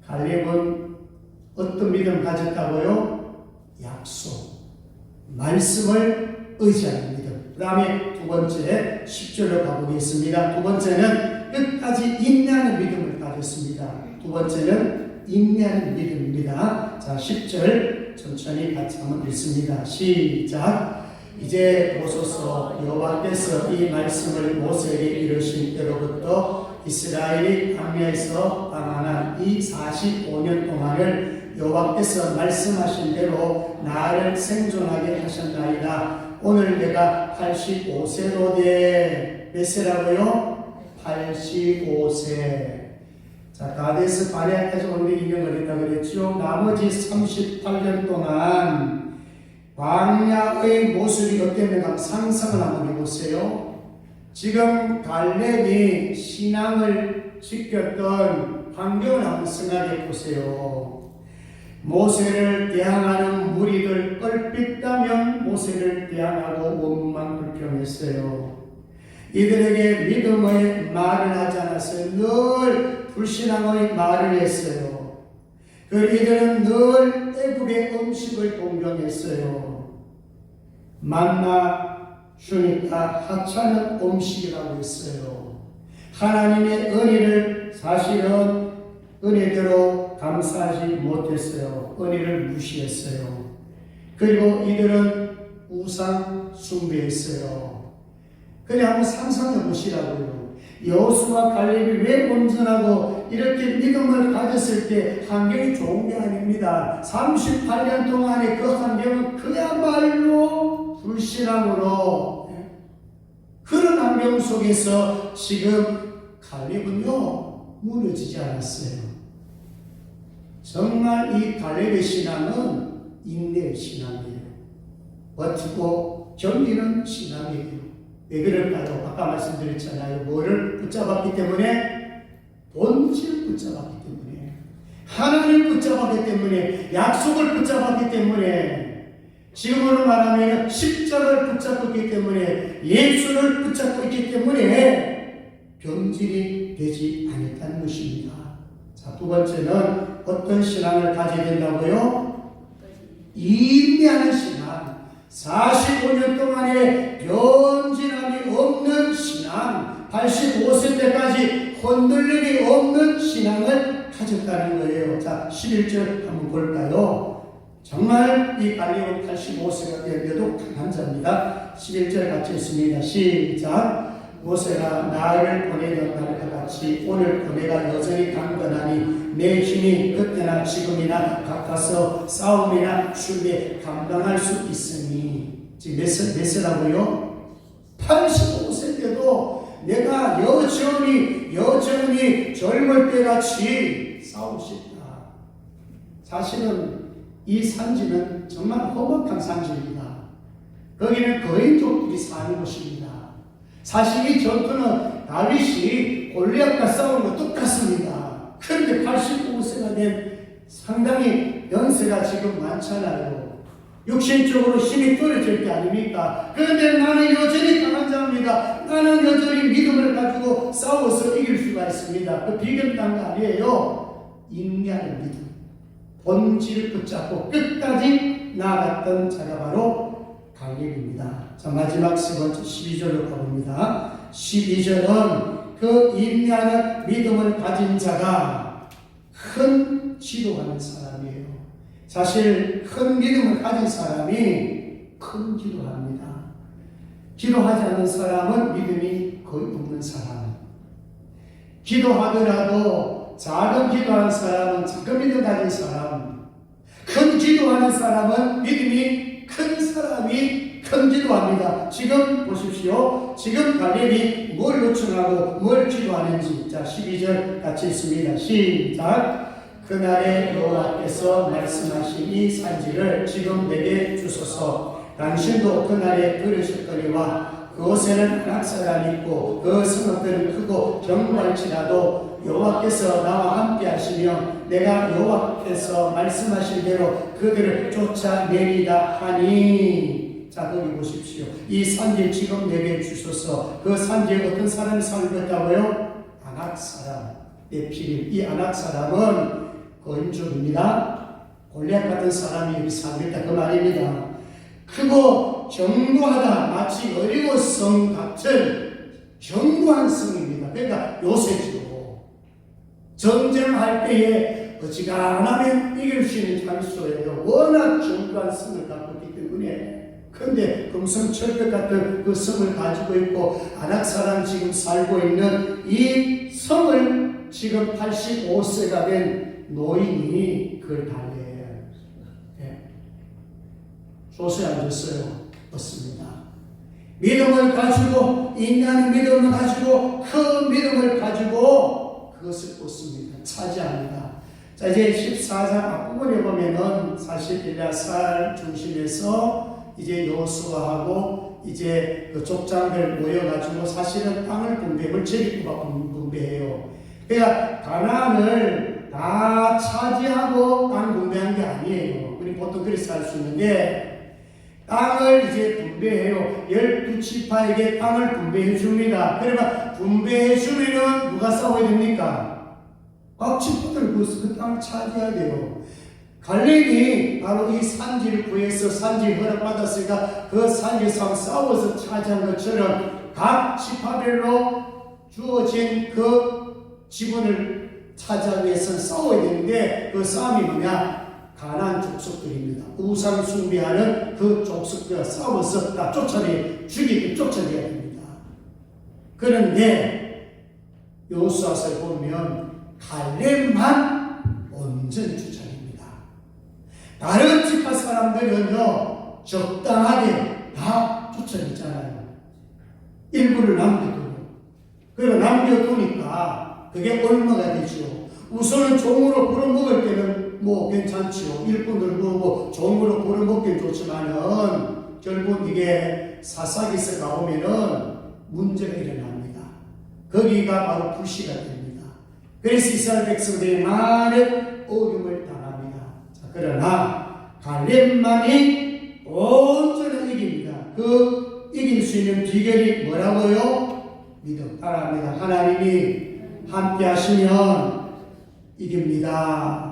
갈렙은 어떤 믿음 가졌다고요? 약속, 말씀을 의지하는 믿음. 그 다음에 두 번째 10절로 가보겠습니다. 두 번째는 끝까지 인내하는 믿음을 가졌습니다. 두 번째는 인내하는 믿음입니다. 자, 10절 천천히 같이 한번 읽습니다. 시작. 이제 보소서, 여호와께서 이 말씀을 모세에게 이르신 때로부터 이스라엘이 광야에서 방황한 이 45년 동안을 여호와께서 말씀하신 대로 나를 생존하게 하셨나이다. 오늘 내가 85세로 돼. 몇 세라고요? 85세. 자, 가데스 바네아까지 오는데 2년 걸렸다 그랬죠. 나머지 38년 동안 광야의 모습이 어땠는가 상상을 한번 해보세요. 지금 갈렙이 신앙을 지켰던 환경을 한번 생각해 보세요. 모세를 대항하는 무리들 얼핏 따면 모세를 대항하고 원망 불평했어요. 이들에게 믿음의 말을 하지 않았어요. 늘 불신앙의 말을 했어요. 이들은 늘 애굽의 음식을 동경했어요. 만나 주니까 하찮은 음식이라고 했어요. 하나님의 은혜를 사실은 은혜대로 감사하지 못했어요. 은혜를 무시했어요. 그리고 이들은 우상 숭배했어요. 그래, 한번 상상해 보시라고요. 여호수아 갈렙이 왜 온전하고 이렇게 믿음을 가졌을 때 환경이 좋은 게 아닙니다. 38년 동안의 그 환경은 그야말로 불신앙으로, 그런 환경 속에서 지금 갈렙은요 무너지지 않았어요. 정말 이 갈렙의 신앙은 인내의 신앙이에요. 버티고 견디는 신앙이에요. 왜 그럴까요? 아까 말씀드렸잖아요. 뭐를 붙잡았기 때문에? 본질을 붙잡았기 때문에, 하나님을 붙잡았기 때문에, 약속을 붙잡았기 때문에, 지금으로 말하면 십자가를 붙잡았기 때문에, 예수를 붙잡고 있기 때문에 변질이 되지 않았다는 것입니다. 자, 두 번째는 어떤 신앙을 가져야 된다고요? 인내하는 신앙. 45년 동안의 변질함이 없는 신앙. 85세 때까지 흔들려 신앙을 가졌다는 거예요. 자, 11절 한번 볼까요? 정말 이 갈리오 85세가 되는데도 강한 자입니다. 11절 같이 읽습니다. 시작. 모세가 나를 보내던 날과 같이 오늘 내가 여전히 강건하니 내 힘이 그때나 지금이나 같아서 싸움이나 준비 감당할 수 있으니. 지금 몇 세라고요? 85세인데도 내가 여전히 젊을 때같이 싸우고 싶다. 사실은 이 산지는 정말 험악한 산지입니다. 거기는 거인족들이 사는 곳입니다. 사실 이 전투는 다윗이 골리앗과 싸우는 것 똑같습니다. 그런데 85세가 된 상당히 연세가 지금 많잖아요. 육신적으로 힘이 떨어질 게 아닙니까? 그런데 나는 여전히 강한 자입니다. 나는 여전히 믿음을 가지고 싸워서 이길 수가 있습니다. 그 비견단 거 아니에요. 인간의 믿음. 본질을 붙잡고 끝까지 나아갔던 자가 바로 갈렙입니다. 자, 마지막 세 번째 12절로 가봅니다. 12절은 그 인내하는 믿음을 가진 자가 큰 기도하는 사람이에요. 사실 큰 믿음을 가진 사람이 큰 기도합니다. 기도하지 않는 사람은 믿음이 거의 없는 사람. 기도하더라도 작은 기도하는 사람은 작은 믿음 가진 사람. 큰 기도하는 사람은 믿음이 큰 사람이 큰 기도합니다. 지금 보십시오. 지금 갈렙이 뭘 요청하고 뭘 기도하는지. 자, 12절 같이 읽습니다. 시작. 그날에 여호와께서 말씀하신 이 산지를 지금 내게 주소서. 당신도 그날에 들으셨거니와 그곳에는 낙사가 있고 그 성읍들은 크고 견고할지라도 여호와께서 나와 함께 하시며 내가 여호와께서 말씀하신 대로 그들을 쫓아내리라 하니. 자, 거기 보십시오. 이 산지를 지금 내게 주소서. 그 산지에 어떤 사람이 살고 있다고요? 아낙 사람, 네피림. 이 아낙 사람은 거인족입니다. 골리앗 같은 사람이 여기 살고 있다 그 말입니다. 크고 견고하다. 마치 여리고 성 같은 견고한 성입니다. 그러니까 요새죠. 전쟁할 때에 어지간하면 이길 수 있는 장소예요. 워낙 견고한 성을 갖고 있기 때문에. 그런데 금성철벽 같은 그 성을 가지고 있고 아낙 사람 지금 살고 있는 이 성을 지금 85세가 된 노인이 그걸 달래요. 네. 소수에 앉았어요. 없습니다. 믿음을 가지고, 인내하는 믿음을 가지고, 큰 믿음을 가지고 그것을 얻습니다. 차지합니다. 자, 이제 14장 앞부분에 보면은 사실 엘야살 중심에서 이제 여호수아하고 이제 그 족장들 모여가지고 사실은 땅을 분배를 제리코가 분배해요. 그러니까 가나안을 다 차지하고 땅 분배한 게 아니에요. 우리 보통 그렇게 살 수 있는데 땅을 이제 분배해요. 12지파에게 땅을 분배해 줍니다. 그러면 분배해 주면은 누가 싸워야 됩니까? 각 지파들 그 땅을 차지해야 돼요. 갈렙이 바로 이 산지를 구해서 산지 허락받았으니까 그 산지에서 싸워서 차지한 것처럼 각 지파별로 주어진 그 지분을 차지하기 위해서 싸워야 되는데 그 싸움이 뭐냐? 가나안 족속들입니다. 우상 숭배하는 그 족속들과 싸워서 다 죽이고 쫓아내야 됩니다. 그런데 여호수아서에 보면 갈렙만 온전 주장입니다. 다른 지파 사람들은요 적당하게 다 쫓아냈잖아요. 일부를 남겨두고. 그리고 남겨두니까 그게 얼마가 되죠. 우선은 종으로 벌어먹을 때는 뭐 괜찮지요. 일꾼들 뭐 종으로 벌어먹긴 좋지만은 결국 이게 사사기서 나오면은 문제가 일어납니다. 거기가 바로 불씨가 됩니다. 그래서 이스라엘 백성들이 많은 어려움을 당합니다. 자, 그러나 갈렙만이 온전히 이깁니다. 그 이길 수 있는 비결이 뭐라고요? 믿음. 따라합니다. 하나님이 함께 하시면 이깁니다.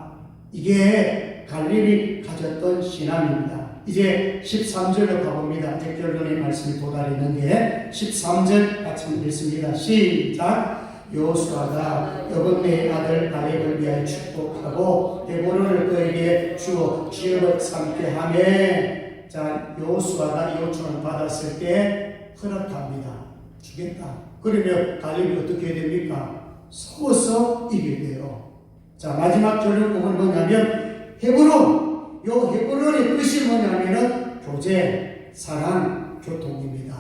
이게 갈렙이 가졌던 신앙입니다. 이제 13절로 가봅니다. 이제 결론의 말씀이 도달했는데 13절 같이 읽습니다. 시작. 여호수아가 여분의 아들 갈렙을 위하여 축복하고 헤브론을 그에게 주어 기업을 삼게 하매, 자, 여호수아가 요청을 받았을 때 허락합니다. 주겠다. 그러면 갈렙이 어떻게 해야 됩니까? 싸워서 이기게 돼요. 자, 마지막 결론은 뭐냐면 헤브론, 요 헤브론의 뜻이 뭐냐면은 교제, 사랑, 교통입니다.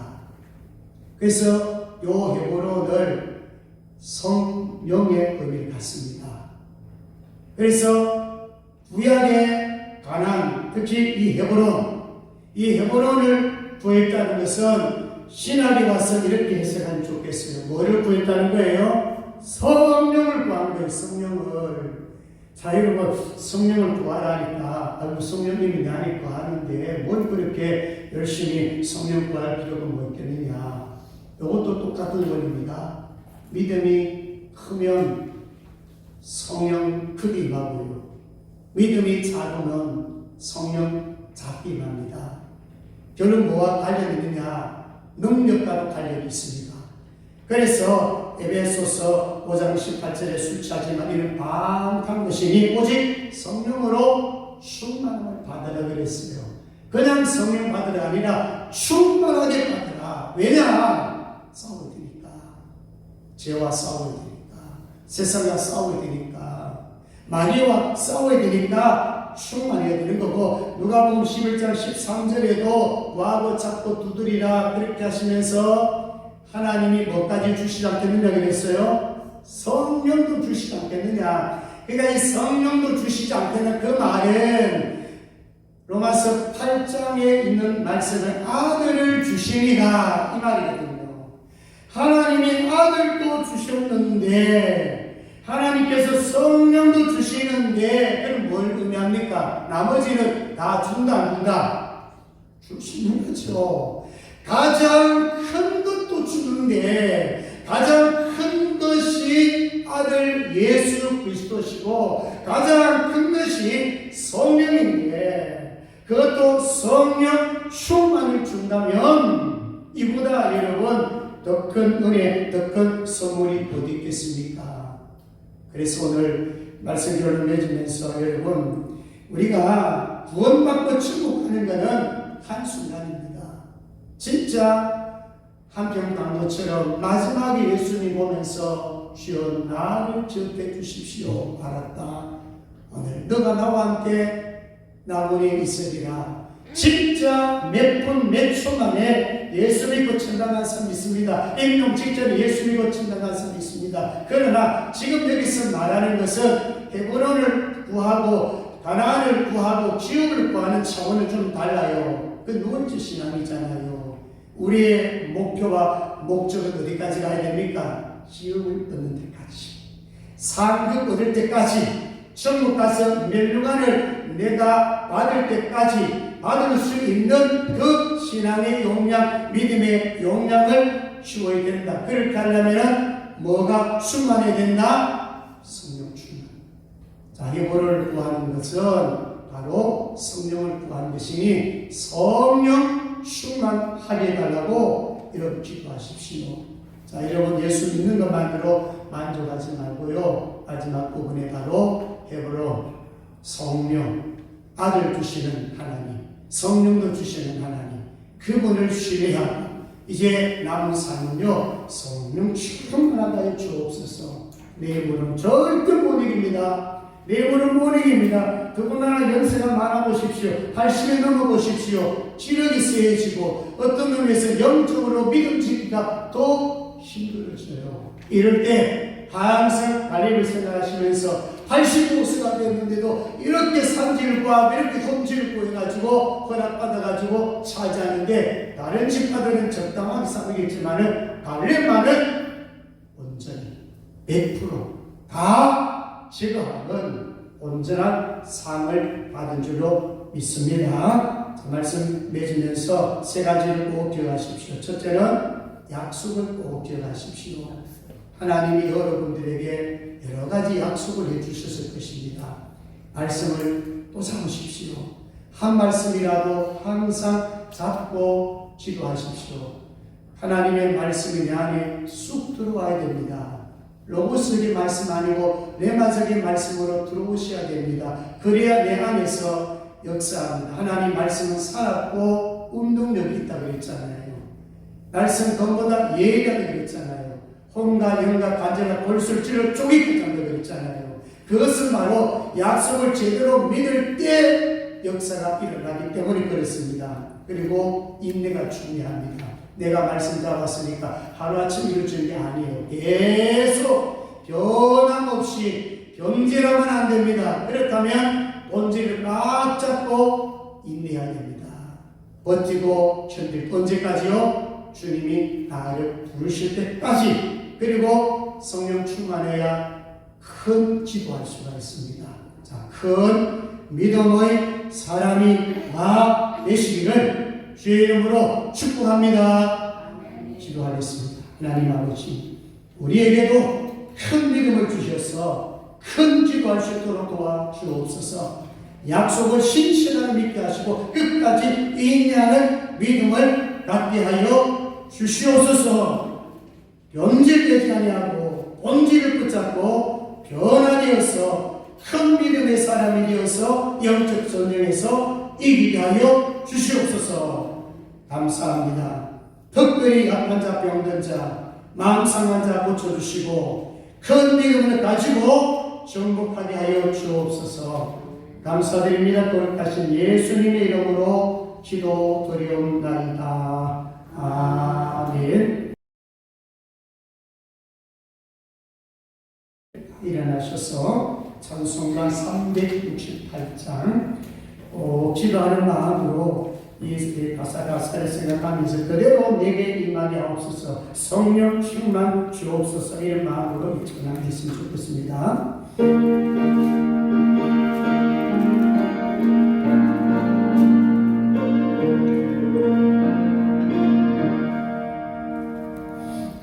그래서 요 헤브론을 성령의 의미를 갖습니다. 그래서 구약의 가나안, 특히 이 헤브론을 구했다는 것은 신학에 와서 이렇게 해석하면 좋겠어요. 뭐를 구했다는 거예요? 성령을 구한 거예요. 성령을. 자, 여러분, 성령을 구하라니까, 성령님이 나를 구하는데 뭘 그렇게 열심히 성령 구할 필요가 뭐 있겠느냐. 이것도 똑같은 원리입니다. 믿음이 크면 성령 크기 임하고요. 믿음이 작으면 성령 작기 임합니다. 결국 뭐와 관련이 있느냐? 능력과도 관련이 있습니다. 그래서 에베소서 5장 18절에 술 취하지만 이는 방탕한 것이니 오직 성령으로 충만함을 받으라 그랬어요. 그냥 성령 받으라 아니라 충만하게 받으라. 왜냐? 싸워야 되니까. 죄와 싸워야 되니까. 세상과 싸워야 되니까. 마귀와 싸워야 되니까 충만해야 되는 거고, 누가복음 11장 13절에도 구하고 찾고 두드리라 그렇게 하시면서 하나님이 뭐까지 주시지 않겠느냐 그랬어요? 성령도 주시지 않겠느냐. 그러니까 이 성령도 주시지 않겠느냐, 그 말은 로마서 8장에 있는 말씀은 아들을 주시니라 이 말이거든요. 하나님이 아들도 주셨는데, 하나님께서 성령도 주시는데, 그럼 뭘 의미합니까? 나머지는 다 준다 안 준다? 주시는 거죠. 가장 큰 것도 주는데, 가장 큰 것이 아들 예수 그리스도시고 가장 큰 것이 성령인데, 그것도 성령 충만을 준다면 이보다 여러분 더 큰 은혜, 더 큰 선물이 어디 있겠습니까? 그래서 오늘 말씀을 맺으면서 여러분, 우리가 구원받고 천국 가는 것은 한순간입니다. 진짜 한평강도처럼 마지막에 예수님 보면서 주여 나를 기억해 주십시오. 알았다. 오늘 너가 나와 함께 나무에 있으리라. 진짜 몇 분 몇 초 만에 예수 믿고 천당 간 사람 있습니다. 임종 직전에 예수 믿고 천당 간 사람 있습니다. 그러나 지금 여기서 말하는 것은 헤브론을 구하고 가나안을 구하고 기업을 구하는 차원은 좀 달라요. 그 누군지 신앙이잖아요. 우리의 목표와 목적은 어디까지 가야 됩니까? 기업을 얻는 데까지, 상급 얻을 때까지, 천국 가서 멸류관을 내가 받을 때까지 받을 수 있는 그 신앙의 용량, 믿음의 용량을 키워야 된다. 그렇게 하려면 뭐가 충만해야 된다? 성령 충만. 자, 이거를 구하는 것은 바로 성령을 구하는 것이니 성령 충만하게 해달라고 여러분 기도하십시오. 자, 여러분 예수 믿는 것만으로 만족하지 말고요. 마지막 부분에 바로 헤브론, 성령, 아들 주시는 하나님, 성령도 주시는 하나님, 그분을 신뢰하고 이제 남은 삶은요, 성령 충만하게 주옵소서. 내 힘으로는 절대 못 이깁니다. 내 힘으로는 못 이깁니다. 더군다나 연세가 많아보십시오. 80에 넘어보십시오. 지력이 세해지고 어떤 면에서 영적으로 믿음지기가 더 힘들어져요. 이럴 때 항상 갈렙을 생각하시면서 85세가 됐는데도 이렇게 산지를 구하고 이렇게 험지를 구해가지고 허락받아가지고 차지하는데, 다른 집파들은 적당하게 싸우겠지만은 갈렙만은 온전히 100% 제거하는 온전한 상을 받은 줄로 믿습니다. 그 말씀 맺으면서 세 가지를 꼭 기억하십시오. 첫째는 약속을 꼭 기억하십시오. 하나님이 여러분들에게 여러 가지 약속을 해주셨을 것입니다. 말씀을 또 삼으십시오. 한 말씀이라도 항상 잡고 기도하십시오. 하나님의 말씀이 내 안에 쑥 들어와야 됩니다. 로고스적인 말씀 아니고 레마적인 말씀으로 들어오셔야 됩니다. 그래야 내 안에서 역사합니다. 하나님 말씀은 살았고 운동력이 있다고 그랬잖아요. 말씀 검보다 예리하다고 그랬잖아요. 혼과 영과 간절과 골술질을 쪼개게 한다고 그랬잖아요. 그것은 바로 약속을 제대로 믿을 때 역사가 일어나기 때문에 그렇습니다. 그리고 인내가 중요합니다. 내가 말씀 잡았으니까 하루아침 이루어지는 게 아니에요. 계속 변함없이 경제라면 안 됩니다. 그렇다면 본질을 꽉 잡고 인내해야 됩니다. 버티고 견딜 언제까지요? 주님이 나를 부르실 때까지. 그리고 성령 충만해야 큰 기도할 수가 있습니다. 자, 큰 믿음의 사람이 되시기를 주의 이름으로 축복합니다. 기도하겠습니다. 하나님 아버지, 우리에게도 큰 믿음을 주셔서 큰 기도할 수 있도록 도와주옵소서. 약속을 신실하게 믿게 하시고 끝까지 인내하는 믿음을 갖게 하여 주시옵소서. 변질되지 아니하고 본질을 붙잡고 변화되어서 큰 믿음의 사람이 되어서 영적 전쟁에서 이기게 하여 주시옵소서. 감사합니다. 특별히 약한 자, 병든 자, 마음 상한 자 고쳐주시고 큰 믿음을 가지고 정복하게 하여 주옵소서. 감사드립니다. 거룩하신 예수님의 이름으로 기도드리옵나이다. 아멘. 일어나셔서 찬송가 368장 기도하는 마음으로 이 가사를 생각하면서 그대로 내게 임하게 하옵소서. 성령 충만 주옵소서. 이런 마음으로 전하겠으면 좋겠습니다.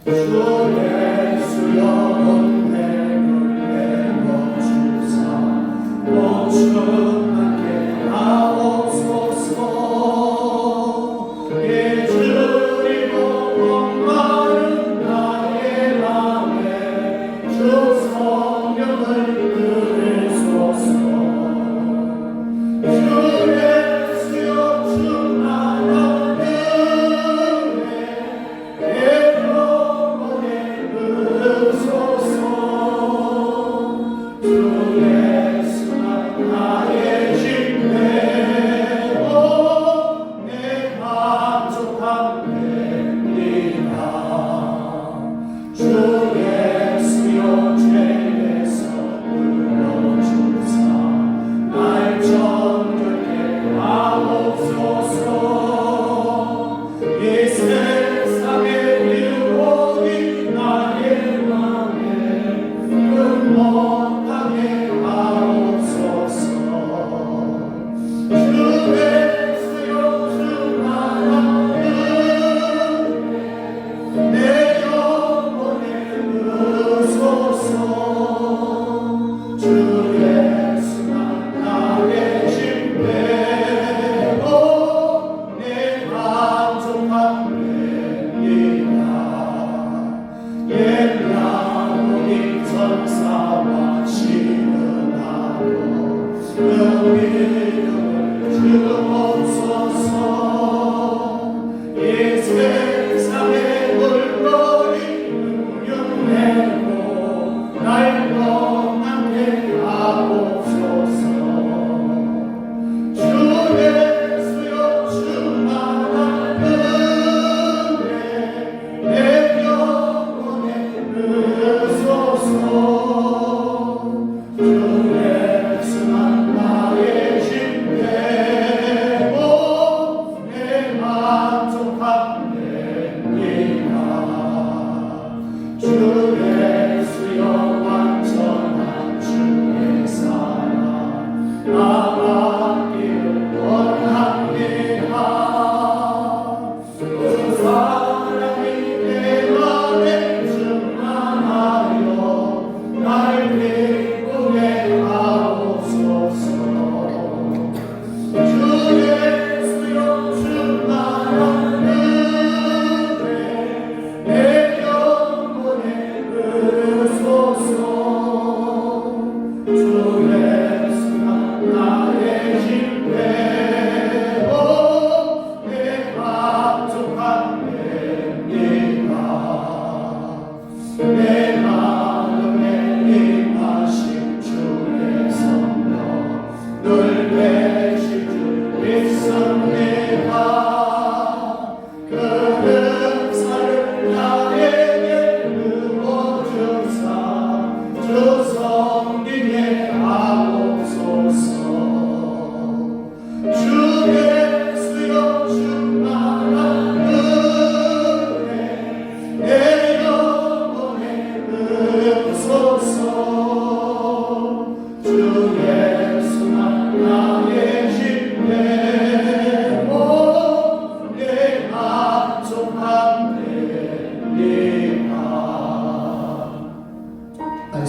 주의 수염은 내주사 충만케 하옵소서. 예주리고 목마른 나의 맘에 주 성령을 부으소서. 주의 수요 충만한 은혜 내 영혼에 부으소서. 주의 수만 나의 힘내고 내 만족함 됩니다.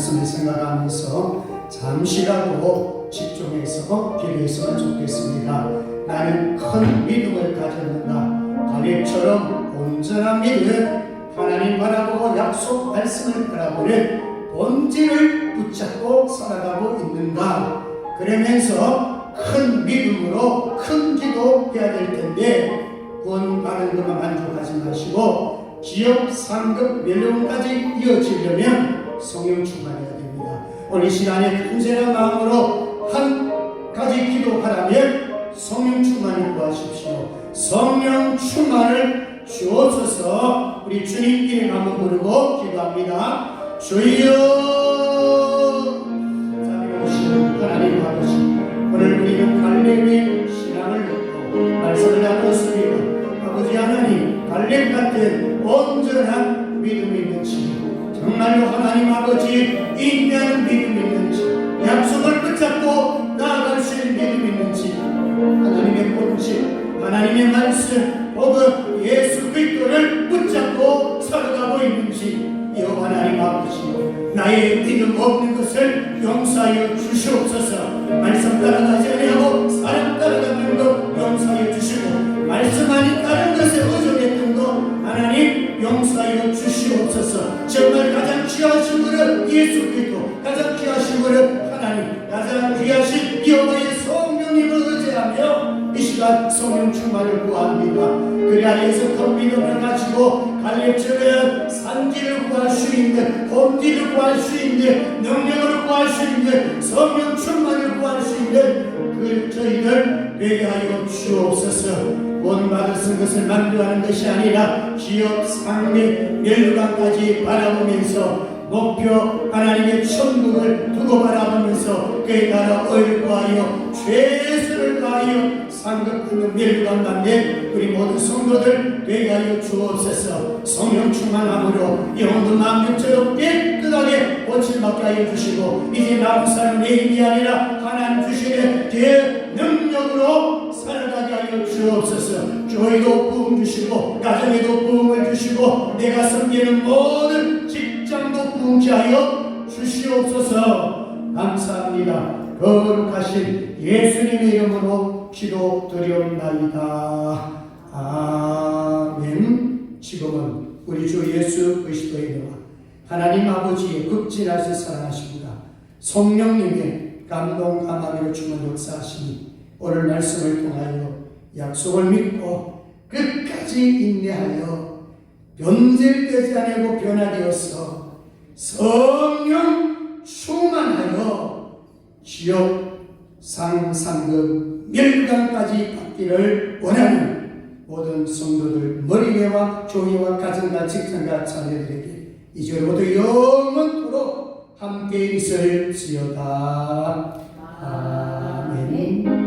말씀을 생각하면서 잠시라도 집중해서 기도했으면 좋겠습니다. 나는 큰 믿음을 가졌는가? 갈렙처럼 온전한 믿음, 하나님 바라보고 약속 말씀을 바라보는 본질을 붙잡고 살아가고 있는가? 그러면서 큰 믿음으로 큰 기도 해야 될 텐데 구원 받은 것만 만족하지 마시고 기업, 상급, 멸령까지 이어지려면 성령 충만해야 됩니다. 오늘 이 시간에 간절한 마음으로 한 가지 기도하라면 성령 충만을 구하십시오. 성령 충만을 주옵소서. 우리 주님 이름 한번 부르고 기도합니다. 주여, 자비로우신 하나님 아버지, 오늘 우리는 갈렙의 신앙을 듣고 말씀을 나눴습니다. 아버지 하나님, 갈렙 같은 온전한 믿음이 있는지, 정말로 하나님 아버지 인내하는 믿음이 있는지, 약속을 붙잡고 나아갈 수 있는 믿음이 있는지, 하나님의 본질, 하나님의 말씀, 혹은 예수 그리스도를 붙잡고 살아가고 있는지, 이어 하나님 아버지, 나의 믿음 없는 것을 용서하여 주시옵소서. 말씀 따라가지 아니하고 사람 따라가는 것 용서하여 주시고, 말씀 아닌 다른 것에 의존했던 것 하나님 용서하여 주시옵소서. 정말 가장 귀하신 분은 예수 그리스도, 가장 귀하신 분은 하나님, 가장 귀하신 여호와의 성령님을 의지하며 이 시간 성령 충만을 구합니다. 그 안에서 큰 믿음을 가지고 갈렙처럼 산지를 구할 수 있는, 본질을 구할 수 있는, 능력을 구할 수 있는, 성령 충만을 구할 수 있는 그 저희들 되게 하여 주옵소서. 원받을 쓴 것을 만두하는 것이 아니라 기업, 상급, 멸관까지 바라보면서 목표 하나님의 천국을 두고 바라보면서 그의 나라 의구하여 최선을 다하여 상급하는 멸관 받는 우리 모든 성도들 되게 하여 주옵소서. 성령 충만함으로 영도 만병처럼 깨끗하게 고침받게 하여 주시고, 이제 남은 사람 내 힘이 아니라 하나님 주시는 능력으로 살아가게 하여 주옵소서. 교회도 부흥 주시고 가정에도 부흥을 주시고 내가 섬기는 모든 직장도 부흥케 하여 주시옵소서. 감사합니다. 거룩하신 예수님의 이름으로 기도드리옵나이다. 아멘. 지금은 우리 주 예수 그리스도의 이름과 하나님 아버지의 극진하신 사랑하십니다. 성령님의 감동 감화를 주는 역사하시니 오늘 말씀을 통하여 약속을 믿고 끝까지 인내하여 변질되지 않고 변화되어서 성령 충만하여 지역 상급 멸관까지 받기를 원하는 모든 성도들 머리회와 교회와 가정과 직장과 자녀들에게 이제로부터 영원토록 함께 있을지어다. 아멘.